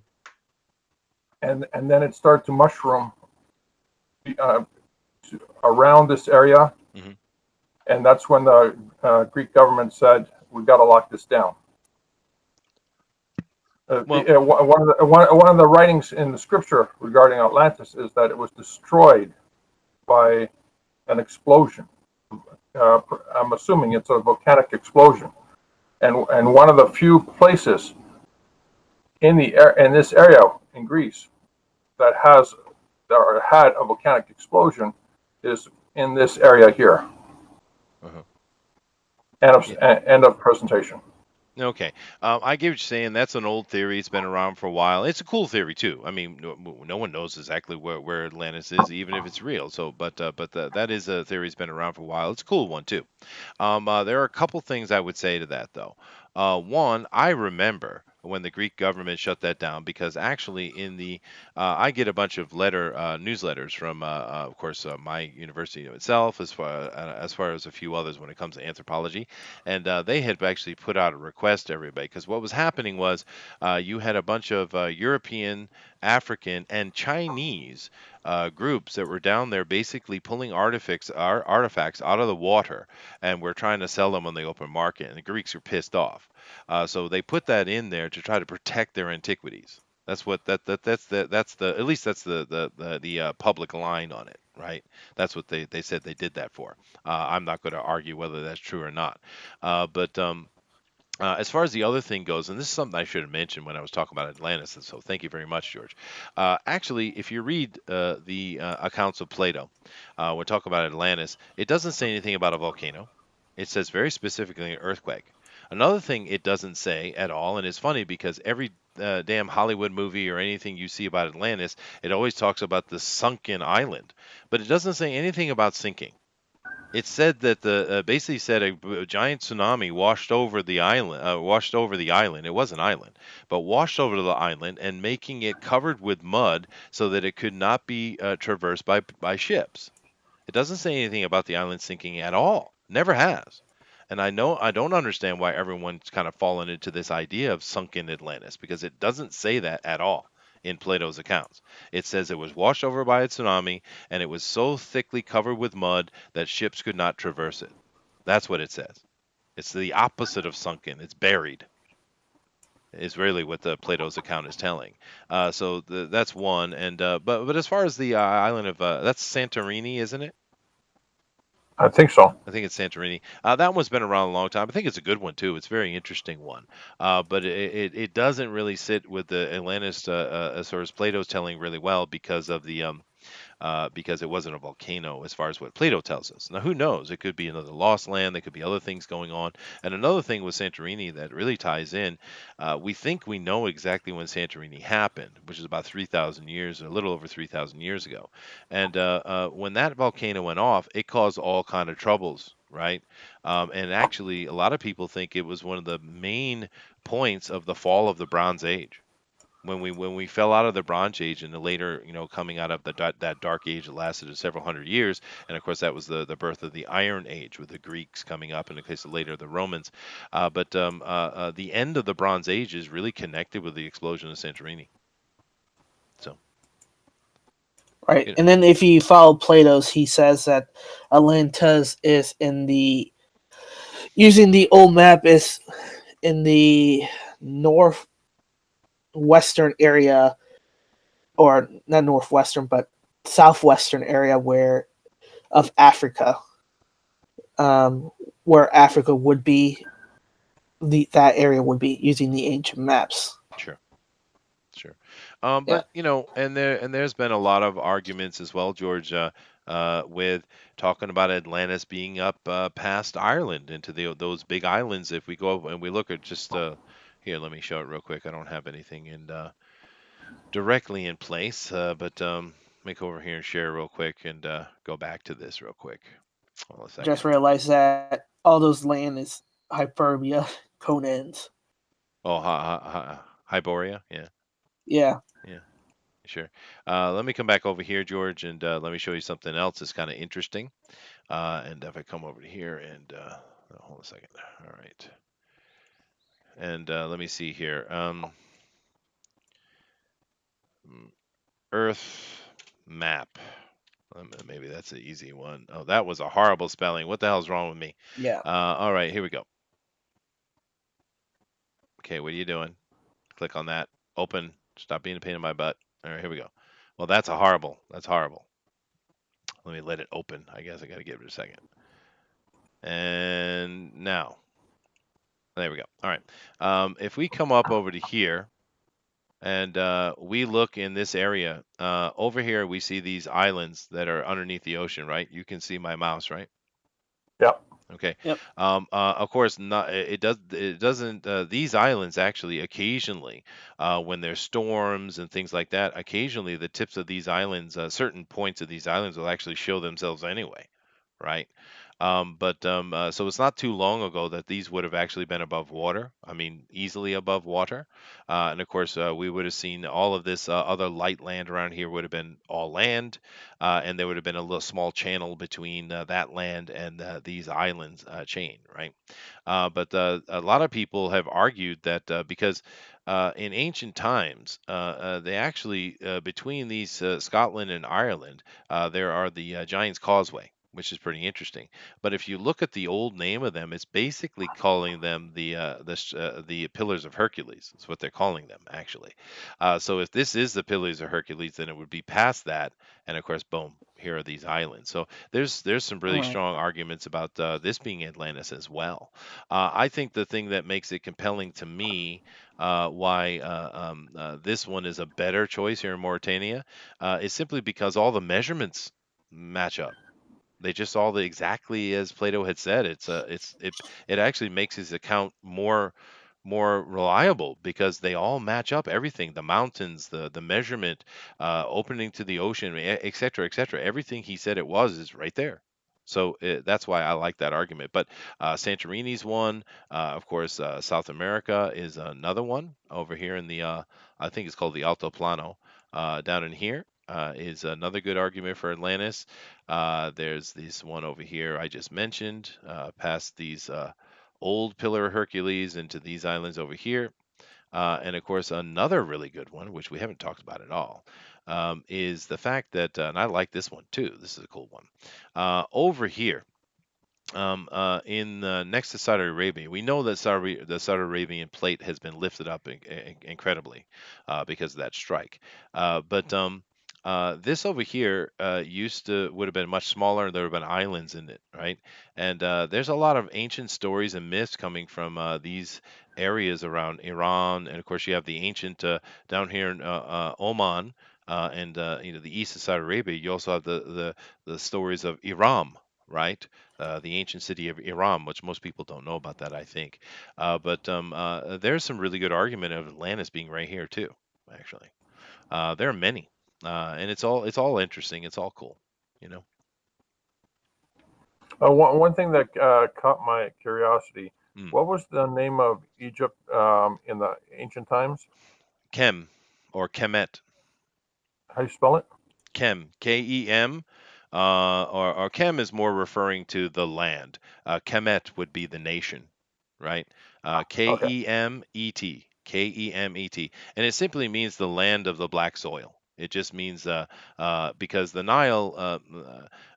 and then it started to mushroom uh, around this area, Hmm. and that's when the Greek government said, "We've got to lock this down." Well, One of the writings in the scripture regarding Atlantis is that it was destroyed by an explosion. Uh, I'm assuming it's a volcanic explosion, and one of the few places in this area in Greece that has or had a volcanic explosion is in this area here. uh End of presentation. Okay. I get what you're saying. That's an old theory. It's been around for a while. It's a cool theory too. I mean, no one knows exactly where Atlantis is, even if it's real. So, that is a theory that's been around for a while. It's a cool one too. There are a couple things I would say to that though. One, I remember when the Greek government shut that down because actually in the I get a bunch of newsletters from of course my university itself as far as a few others when it comes to anthropology, and they had actually put out a request to everybody because what was happening was you had a bunch of European, African, and Chinese groups that were down there basically pulling artifacts out of the water and were trying to sell them on the open market, and the Greeks were pissed off. So they put that in there to try to protect their antiquities. That's what that's the at least that's the public line on it, right? That's what they said they did that for. I'm not going to argue whether that's true or not. But As far as the other thing goes, and this is something I should have mentioned when I was talking about Atlantis, and so thank you very much, George. Actually, if you read the accounts of Plato, when talking about Atlantis, it doesn't say anything about a volcano. It says very specifically an earthquake. Another thing it doesn't say at all, and it's funny because every damn Hollywood movie or anything you see about Atlantis, it always talks about the sunken island, but it doesn't say anything about sinking. It said that the basically said a giant tsunami washed over the island. Washed over the island. It was an island, but washed over the island and making it covered with mud so that it could not be traversed by ships. It doesn't say anything about the island sinking at all. Never has. And I don't understand why everyone's kind of fallen into this idea of sunken Atlantis because it doesn't say that at all in Plato's accounts. It says it was washed over by a tsunami and it was so thickly covered with mud that ships could not traverse it. That's what it says. It's the opposite of sunken. It's buried. Is really what the Plato's account is telling. That's one. And but as far as the island of that's Santorini, isn't it? I think so. I think it's Santorini. That one's been around a long time. I think it's a good one too. It's a very interesting one. But it doesn't really sit with the Atlantis as far as Plato's telling really well because it wasn't a volcano as far as what Plato tells us. Now, who knows? It could be another lost land. There could be other things going on. And another thing with Santorini that really ties in, we think we know exactly when Santorini happened, which is about 3,000 years, a little over 3,000 years ago. And when that volcano went off, it caused all kind of troubles. Right, and actually, a lot of people think it was one of the main points of the fall of the Bronze Age when we fell out of the Bronze Age and the later, coming out of that Dark Age that lasted several hundred years, and of course that was the birth of the Iron Age with the Greeks coming up, and in the case of later the Romans. The end of the Bronze Age is really connected with the explosion of Santorini. So, Right. you know, And then if you follow Plato's, he says that Atlantis is in the using the old map is in the northwestern area, or not northwestern, but southwestern area where of Africa, um, where Africa would be, that area would be using the ancient maps. sure. Sure. Yeah, There's been a lot of arguments as well, George, with talking about Atlantis being up past Ireland into those big islands. If we go up and we look at just here, let me show it real quick. I don't have anything directly in place, but make over here and share real quick and go back to this real quick. Hold on a just second. realized that all those land is hyperbia Conan's. Oh, Hyboria, yeah, Yeah, yeah. Sure. Let me come back over here, George, and let me show you something else that's kind of interesting. And if I come over to here and hold on a second. All right. And let me see here. Earth map. Maybe that's an easy one. Oh, that was a horrible spelling. What the hell's wrong with me? yeah. All right, here we go. Okay, what are you doing? Click on that. Open. Stop being a pain in my butt. All right, here we go. Well, that's a horrible. That's horrible. Let me let it open. I guess I got to give it a second. And now, there we go. All right. If we come up over to here and we look in this area, over here we see these islands that are underneath the ocean, right? You can see my mouse, right? Yep. Okay. Yep. Of course, not it does it doesn't these islands actually occasionally when there's storms and things like that, occasionally the tips of these islands, certain points of these islands will actually show themselves anyway, right? So it's not too long ago that these would have actually been above water. I mean, easily above water. And of course, we would have seen all of this other light land around here would have been all land, and there would have been a little small channel between that land and these islands chain, right? But a lot of people have argued that because in ancient times, they actually, between these Scotland and Ireland, there are the Giant's Causeway, which is pretty interesting. But if you look at the old name of them, it's basically calling them the Pillars of Hercules. That's what they're calling them, actually. So if this is the Pillars of Hercules, then it would be past that, and of course, boom, here are these islands. So there's some really Right. strong arguments about this being Atlantis as well. I think the thing that makes it compelling to me, why this one is a better choice here in Mauritania, is simply because all the measurements match up. They just all the exactly as Plato had said. It actually makes his account more reliable because they all match up everything, the mountains, the measurement, opening to the ocean, et cetera, et cetera. Everything he said it was is right there. So that's why I like that argument. But Santorini's one, of course. South America is another one over here in the I think it's called the Alto Plano, down in here. Is another good argument for Atlantis. There's this one over here I just mentioned, past these old Pillar of Hercules into these islands over here. And of course, another really good one, which we haven't talked about at all, is the fact that, and I like this one too. This is a cool one. Over here, in next to Saudi Arabia, we know that the Saudi Arabian plate has been lifted up incredibly because of that strike. But this over here used to would have been much smaller, and there would have been islands in it, right? And there's a lot of ancient stories and myths coming from these areas around Iran, and of course you have the ancient down here in Oman. And the east of Saudi Arabia, you also have the stories of Iram, right? The ancient city of Iran, which most people don't know about that, I think. But there's some really good argument of Atlantis being right here too. Actually, there are many, and it's all interesting. It's all cool, you know. One thing that caught my curiosity. Mm. What was the name of Egypt in the ancient times? Kem or Kemet. How do you spell it? Kem, Kem, or Kem is more referring to the land. Kemet would be the nation, right? Okay. Kemet, and it simply means the land of the black soil. It just means because the Nile.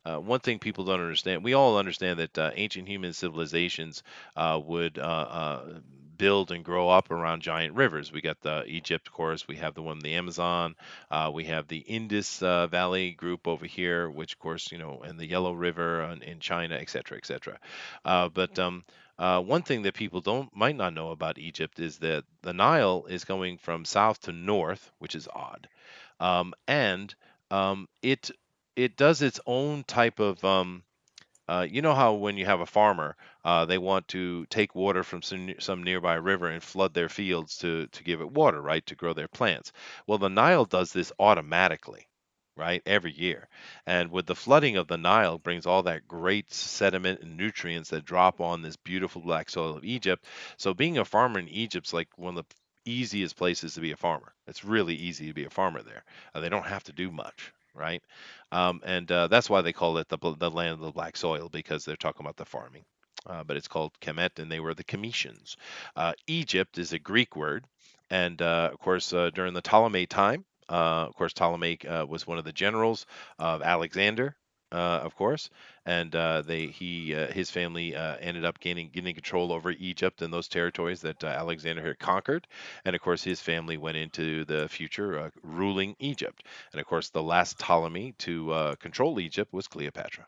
One thing people don't understand, we all understand that ancient human civilizations would build and grow up around giant rivers. We got the Egypt, of course. We have the one, the Amazon. We have the Indus Valley group over here, which, of course, and the Yellow River in China, et cetera, et cetera. One thing that people don't might not know about Egypt is that the Nile is going from south to north, which is odd, and it does its own type of you know how when you have a farmer, they want to take water from some nearby river and flood their fields to give it water, right, to grow their plants. Well, the Nile does this automatically, right, every year. And with the flooding of the Nile brings all that great sediment and nutrients that drop on this beautiful black soil of Egypt. So being a farmer in Egypt's like one of the easiest places to be a farmer. It's really easy to be a farmer there. They don't have to do much, right? And that's why they call it the land of the black soil because they're talking about the farming. But it's called Kemet, and they were the Kemetians. Egypt is a Greek word, and of course, during the Ptolemy time, of course, Ptolemy was one of the generals of Alexander. of course, and his family ended up gaining control over Egypt and those territories that Alexander had conquered, and of course his family went into the future ruling Egypt, and of course the last Ptolemy to control Egypt was Cleopatra,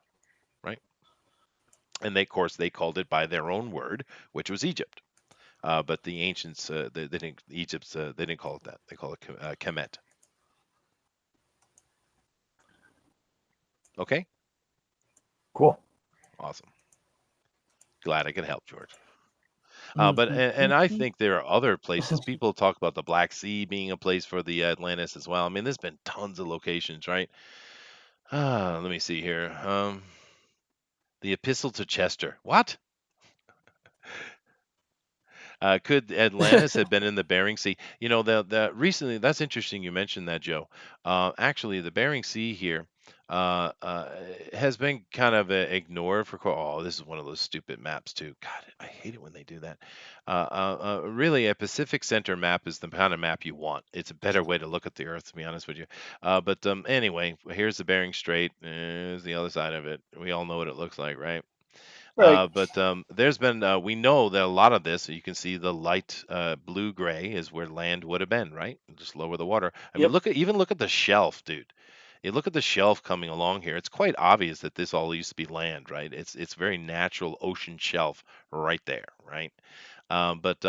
right? And they, of course, they called it by their own word, which was Egypt. But the ancients, they didn't Egypt's, they didn't call it that. They call it Kemet. Okay, Cool. awesome. Glad I could help, George. But and I Mhm. think there are other places. People talk about the Black Sea being a place for the Atlantis as well. I mean, there's been tons of locations, right? Let me see here. The Epistle to Chester. What? Could Atlantis have been in the Bering Sea? You know, the recently that's interesting you mentioned that, Joe. Actually, the Bering Sea here uh, uh, has been kind of ignored for. Oh, this is one of those stupid maps too. God, I hate it when they do that. Really, a Pacific Center map is the kind of map you want. It's a better way to look at the Earth, to be honest with you. But anyway, here's the Bering Strait. Here's the other side of it. We all know what it looks like, right? Right. But there's been we know that a lot of this, you can see the light blue gray is where land would have been, right? Just lower the water. I mean, Yep. look at the shelf, dude. You look at the shelf coming along here. It's quite obvious that this all used to be land, right? It's very natural ocean shelf right there, right? But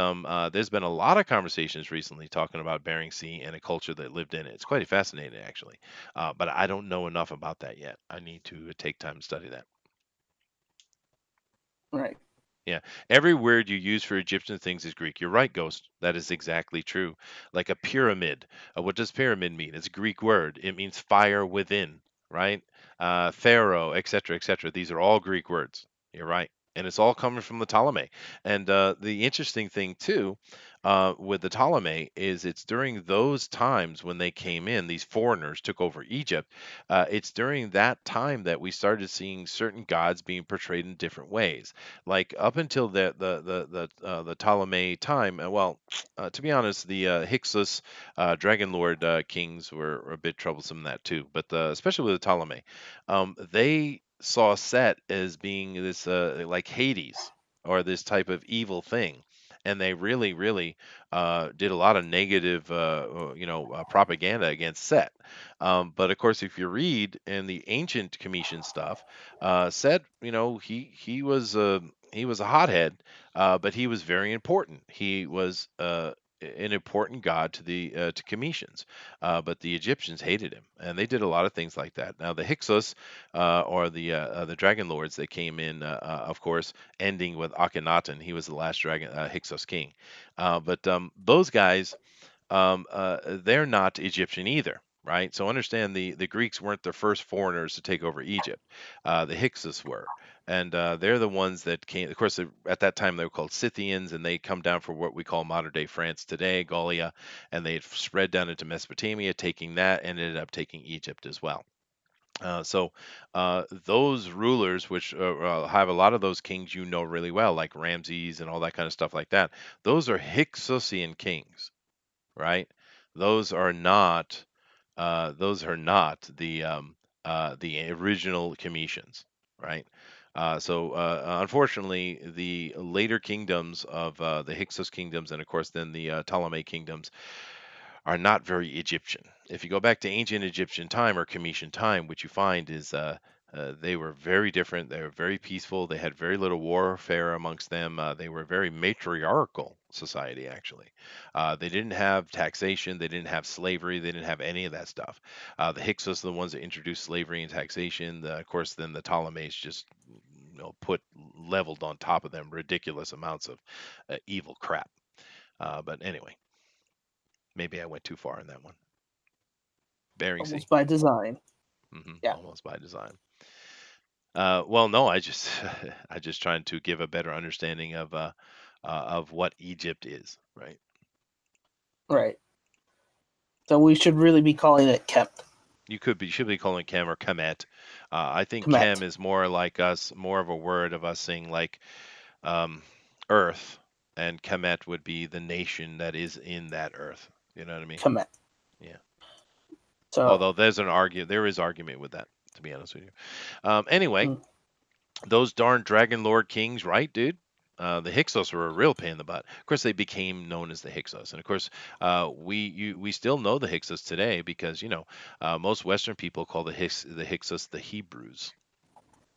there's been a lot of conversations recently talking about Bering Sea and a culture that lived in it. It's quite fascinating, actually. But I don't know enough about that yet. I need to take time to study that. Right. Yeah. Every word you use for Egyptian things is Greek. You're right, Ghost. That is exactly true. Like a pyramid. What does pyramid mean? It's a Greek word. It means fire within, right? Pharaoh, etc., etc. These are all Greek words. You're right. And it's all coming from the Ptolemy. And the interesting thing, too, with the Ptolemy is it's during those times when they came in, these foreigners took over Egypt. It's during that time that we started seeing certain gods being portrayed in different ways, like up until the Ptolemy time. Well, to be honest, the Hyksos Dragon Lord kings were a bit troublesome in that too. But especially with the Ptolemy, they saw Set as being this like Hades or this type of evil thing. And they really did a lot of negative, propaganda against Set. But of course, if you read in the ancient Commission stuff, Set, he was a hothead, but he was very important. He was an important god to the to Cometians, but the Egyptians hated him, and they did a lot of things like that. Now the Hyksos, or the Dragon Lords, they came in, of course, ending with Akhenaten. He was the last dragon Hyksos king, but those guys, they're not Egyptian either, right? So understand the Greeks weren't the first foreigners to take over Egypt. The Hyksos were. And they're the ones that came. Of course, at that time they were called Scythians, and they come down from what we call modern day France today, Gallia, and they had spread down into Mesopotamia, taking that, and ended up taking Egypt as well. So those rulers, which have a lot of those kings you know really well, like Ramses and all that kind of stuff like that, those are Hyksosian kings, right? Those are not the original Cometians, right? So unfortunately, the later kingdoms of the Hyksos kingdoms, and of course then the Ptolemy kingdoms, are not very Egyptian. If you go back to ancient Egyptian time or Cometian time, what you find is they were very different. They were very peaceful. They had very little warfare amongst them. They were a very matriarchal society, actually. They didn't have taxation. They didn't have slavery. They didn't have any of that stuff. The Hyksos are the ones that introduced slavery and taxation. Of course, then the Ptolemies just put leveled on top of them ridiculous amounts of evil crap. But anyway, maybe I went too far in that one. Bering Sea. Almost by design. Yeah. Almost by design. Well, no, I just I just trying to give a better understanding of what Egypt is, right? Right. So we should really be calling it Kemet. You should be calling it Kem or Kemet. I think Kem Kemet. is more like us, more of a word of us saying like um, Earth, and Kemet would be the nation that is in that Earth. You know what I mean? Kemet. Yeah. So Although there is argument with that. to be honest with you. Anyway, Mm. those darn Dragon Lord kings, right, dude? The Hyksos were a real pain in the butt. Of course, they became known as the Hyksos, and of course, we still know the Hyksos today because most Western people call the Hyksos the Hebrews.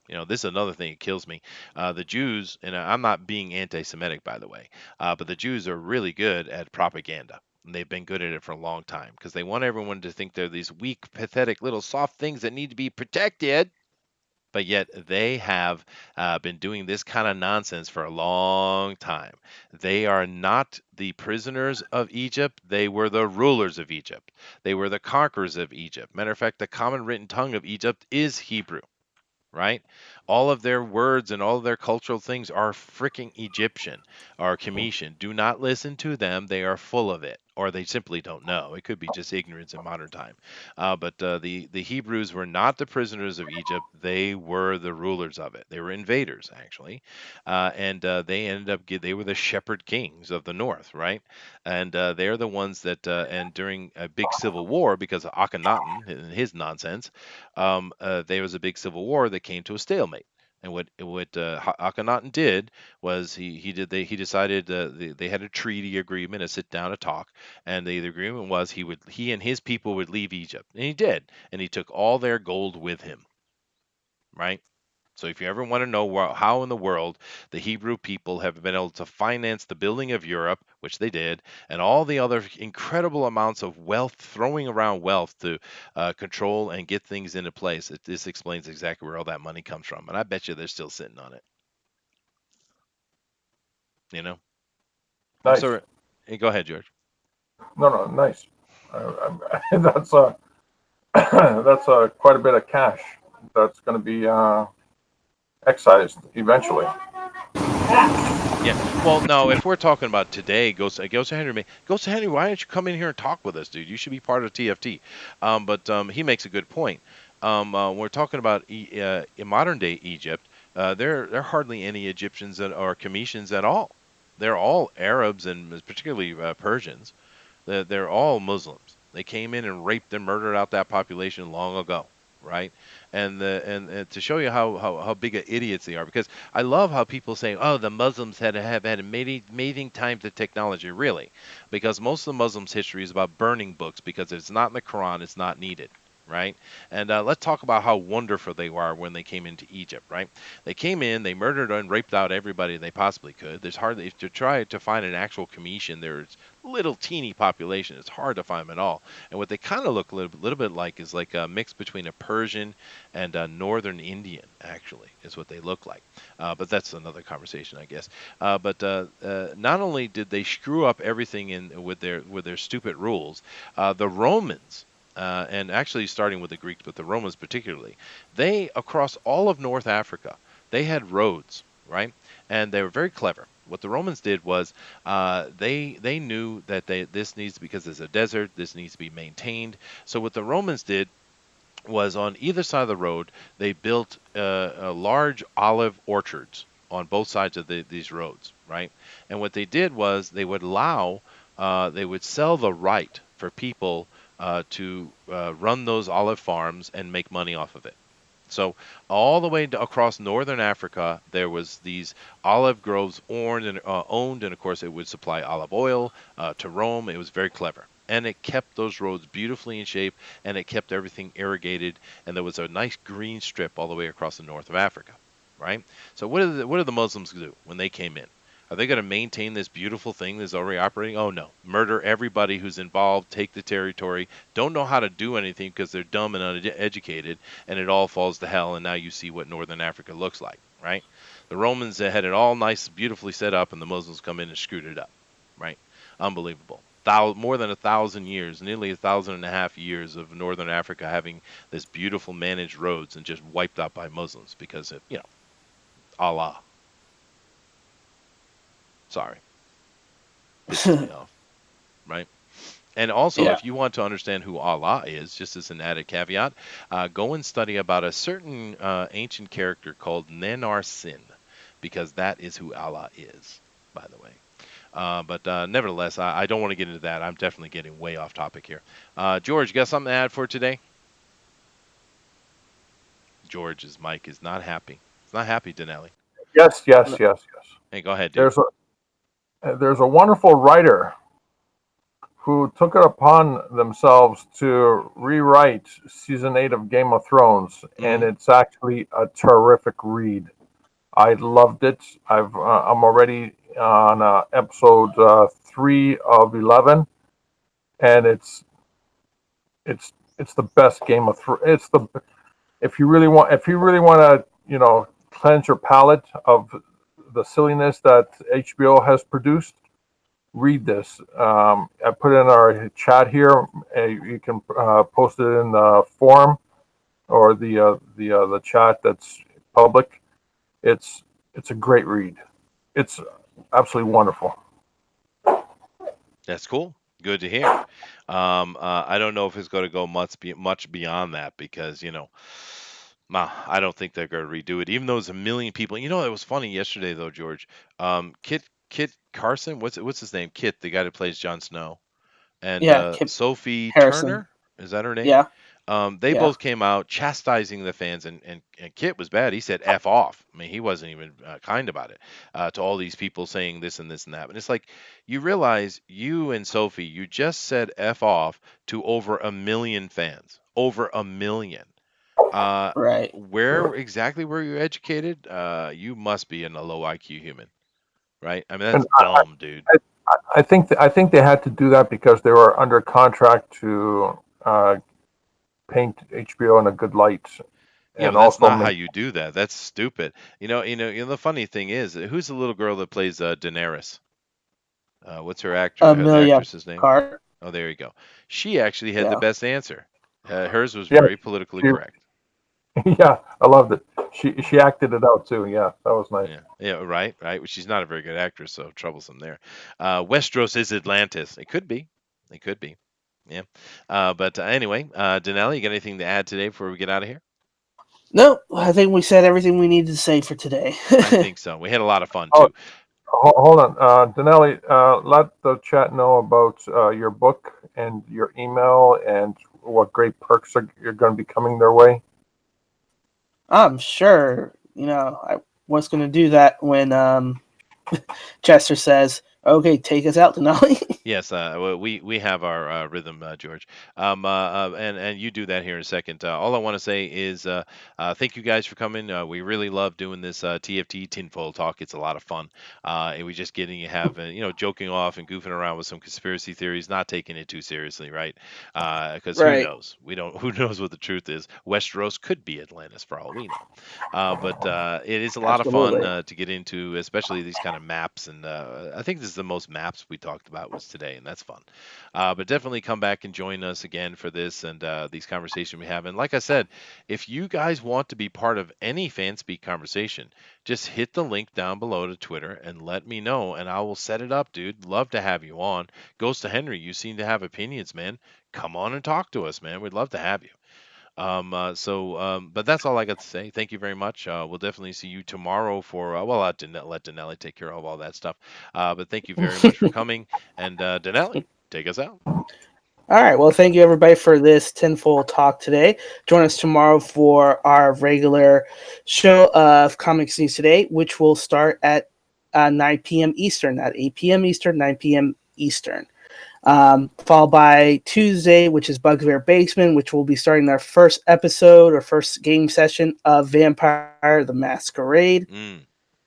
This is another thing that kills me. The Jews, and I'm not being anti-Semitic, by the way, but the Jews are really good at propaganda. And they've been good at it for a long time because they want everyone to think they're these weak, pathetic, little soft things that need to be protected, but yet they have been doing this kind of nonsense for a long time. They are not the prisoners of Egypt. They were the rulers of Egypt. They were the conquerors of Egypt. Matter of fact, the common written tongue of Egypt is Hebrew, right? All of their words and all of their cultural things are freaking Egyptian or Cometian. Do not listen to them. They are full of it, or they simply don't know. It could be just ignorance in modern time. But the Hebrews were not the prisoners of Egypt. They were the rulers of it. They were invaders, actually, and they ended up they were the shepherd kings of the north, right? And they're the ones that and during a big civil war because of Akhenaten and his nonsense, there was a big civil war that came to a stalemate. And what Akhenaten did was he decided they had a treaty agreement, a sit down, a talk, and the agreement was he and his people would leave Egypt, and he did, and he took all their gold with him, right? So if you ever want to know how in the world the Hebrew people have been able to finance the building of Europe, which they did, and all the other incredible amounts of wealth, throwing around wealth to control and get things into place, this explains exactly where all that money comes from. And I bet you they're still sitting on it. You know. Nice. So, hey, go ahead, George. No, no, nice. That's that's quite a bit of cash that's going to be excised eventually. Yeah. Well, no, if we're talking about today, Ghost Henry, Ghost Henry, why don't you come in here and talk with us, dude? You should be part of TFT. But he makes a good point. We're talking about in modern day Egypt. There are hardly any Egyptians that are Cometians at all. They're all Arabs and particularly Persians. They're all Muslims. They came in and raped and murdered out that population long ago, right? And to show you how big of idiots they are, because I love how people say, oh, the Muslims have had amazing times of technology, really, because most of the Muslims' history is about burning books because it's not in the Quran, it's not needed. Right, and let's talk about how wonderful they were when they came into Egypt. Right, they came in, they murdered and raped out everybody they possibly could. There's hardly, if you try to find an actual Cometian, there's little teeny population. It's hard to find them at all. And what they kind of look a little bit like is like a mix between a Persian and a Northern Indian, actually, is what they look like. But that's another conversation, I guess. But not only did they screw up everything in with their stupid rules, the Romans. And actually, starting with the Greeks, but the Romans particularly, they across all of North Africa, they had roads, right? And they were very clever. What the Romans did was they knew that this needs to, because it's a desert, this needs to be maintained. So what the Romans did was on either side of the road they built large olive orchards on both sides of these roads, right? And what they did was they would sell the right for people to run those olive farms and make money off of it. So all the way across northern Africa, there was these olive groves owned, and of course it would supply olive oil to Rome. It was very clever, and it kept those roads beautifully in shape, and it kept everything irrigated, and there was a nice green strip all the way across the north of Africa, right? So what did the Muslims do when they came in? Are they going to maintain this beautiful thing that's already operating? Oh no, murder everybody who's involved, take the territory, don't know how to do anything because they're dumb and uneducated, and it all falls to hell, and now you see what northern Africa looks like, right? The Romans had it all nice, beautifully set up, and the Muslims come in and screwed it up, right? Unbelievable. More than 1,000 years, nearly 1,500 years of northern Africa having this beautiful managed roads and just wiped out by Muslims because of, Allah. Sorry, pisses me off, right? And also, Yeah. if you want to understand who Allah is, just as an added caveat, go and study about a certain ancient character called Nenarsin, because that is who Allah is, by the way. But nevertheless, I don't want to get into that. I'm definitely getting way off topic here. George, you got something to add for today? George's mic is not happy. It's not happy, Dinale. Yes, yes, yes, yes. Hey, go ahead, dude. There's there's a wonderful writer who took it upon themselves to rewrite season 8 of Game of Thrones, and Mm-hmm. it's actually a terrific read. I loved it. I'm already on episode 3 of 11, and it's the best Game of Thrones. It's the if you really want to cleanse your palate of the silliness that HBO has produced, read this. I put it in our chat here. You can post it in the forum or the chat that's public. It's it's a great read. It's absolutely wonderful. That's cool. Good to hear. I don't know if it's going to go much beyond that because I don't think they're going to redo it. Even though there's a million people. It was funny yesterday though, George. Kit Carson, what's his name? Kit, the guy that plays Jon Snow, and Yeah, Kip Sophie Harrison. Turner, is that her name? Yeah, They yeah. both came out chastising the fans, and Kit was bad. He said "f off." I mean, he wasn't even kind about it to all these people saying this and this and that. And it's like you realize you and Sophie, you just said "f off" to over a million fans, over a million. Uh, Right. where exactly were you educated? You must be a low IQ human, right? I mean, that's And dumb, dude. I think they had to do that because they were under contract to paint HBO in a good light, Yeah, and but that's also not how make. you do that. That's stupid. The funny thing is, who's the little girl that plays Daenerys? What's her the Amelia actress's name? Clark. Oh, there you go. She actually had the Yeah. best answer. Hers was Yeah, very politically she, correct. yeah, I loved it. She acted it out too. Yeah, that was nice. Yeah, yeah, right, right. Well, she's not a very good actress, so troublesome there. Westeros is Atlantis. It could be. It could be. Yeah. But anyway, Denali, you got anything to add today before we get out of here? No, I think we said everything we needed to say for today. I think so. We had a lot of fun Oh, too. hold on, Denali. Let the chat know about your book and your email and what great perks you're going to be coming their way. I'm sure, I was going to do that when Chester says, okay, take us out, Denali. Yes, we have our rhythm, George. And you do that here in a second. All I want to say is thank you guys for coming. We really love doing this TFT tinfoil talk. It's a lot of fun. And we just getting you have joking off and goofing around with some conspiracy theories, not taking it too seriously, right? Because who Right. knows? We don't. Who knows what the truth is? Westeros could be Atlantis for all we know. But it is a lot of fun Absolutely. to get into, especially these kind of maps. And I think this is the most maps we talked about was today, and that's fun. But definitely come back and join us again for this and these conversations we have. And like I said, if you guys want to be part of any fan speak conversation, just hit the link down below to Twitter and let me know, and I will set it up, dude. Love to have you on. Goes to Henry. You seem to have opinions, man. Come on and talk to us, man. We'd love to have you. But that's all I got to say. Thank you very much. We'll definitely see you tomorrow for, well, let Denelli take care of all that stuff. But thank you very much for coming. And Denelli, take us out. All right. Well, thank you everybody for this tinfoil talk today. Join us tomorrow for our regular show of Comics News Today, which will start at 9 p.m. Eastern, at 8 p.m. Eastern, 9 p.m. Eastern. Followed by Tuesday, which is Bugbear Basement, which will be starting our first episode or first game session of Vampire the Masquerade. Mm.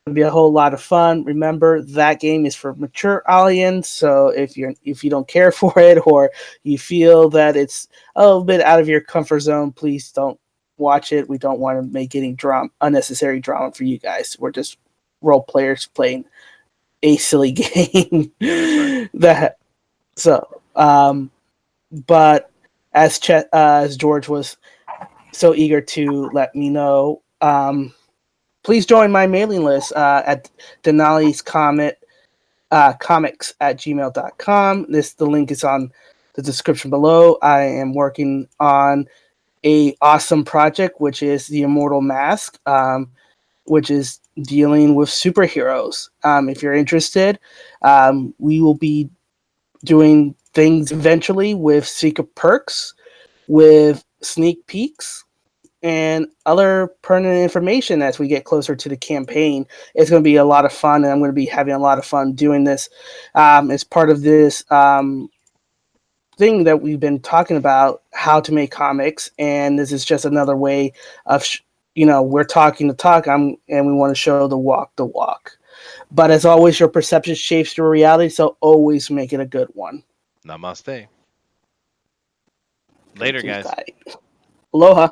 It'll be a whole lot of fun. Remember, that game is for mature audience, so if you don't care for it or you feel that it's a little bit out of your comfort zone, please don't watch it. We don't want to make any unnecessary drama for you guys. We're just role players playing a silly game. Yeah, that's right. that so, but as George was so eager to let me know, please join my mailing list at Dinale's comics at gmail.com. The link is on the description below. I am working on a awesome project, which is the Immortal Mask, which is dealing with superheroes. If you're interested, we will be doing things eventually with secret perks, with sneak peeks, and other pertinent information as we get closer to the campaign. It's going to be a lot of fun, and I'm going to be having a lot of fun doing this as part of this thing that we've been talking about, how to make comics, and this is just another way of we're talking the talk, and we want to show the walk the walk. But as always, your perception shapes your reality, so always make it a good one. Namaste. Later, Thank you, guys. guys. Aloha.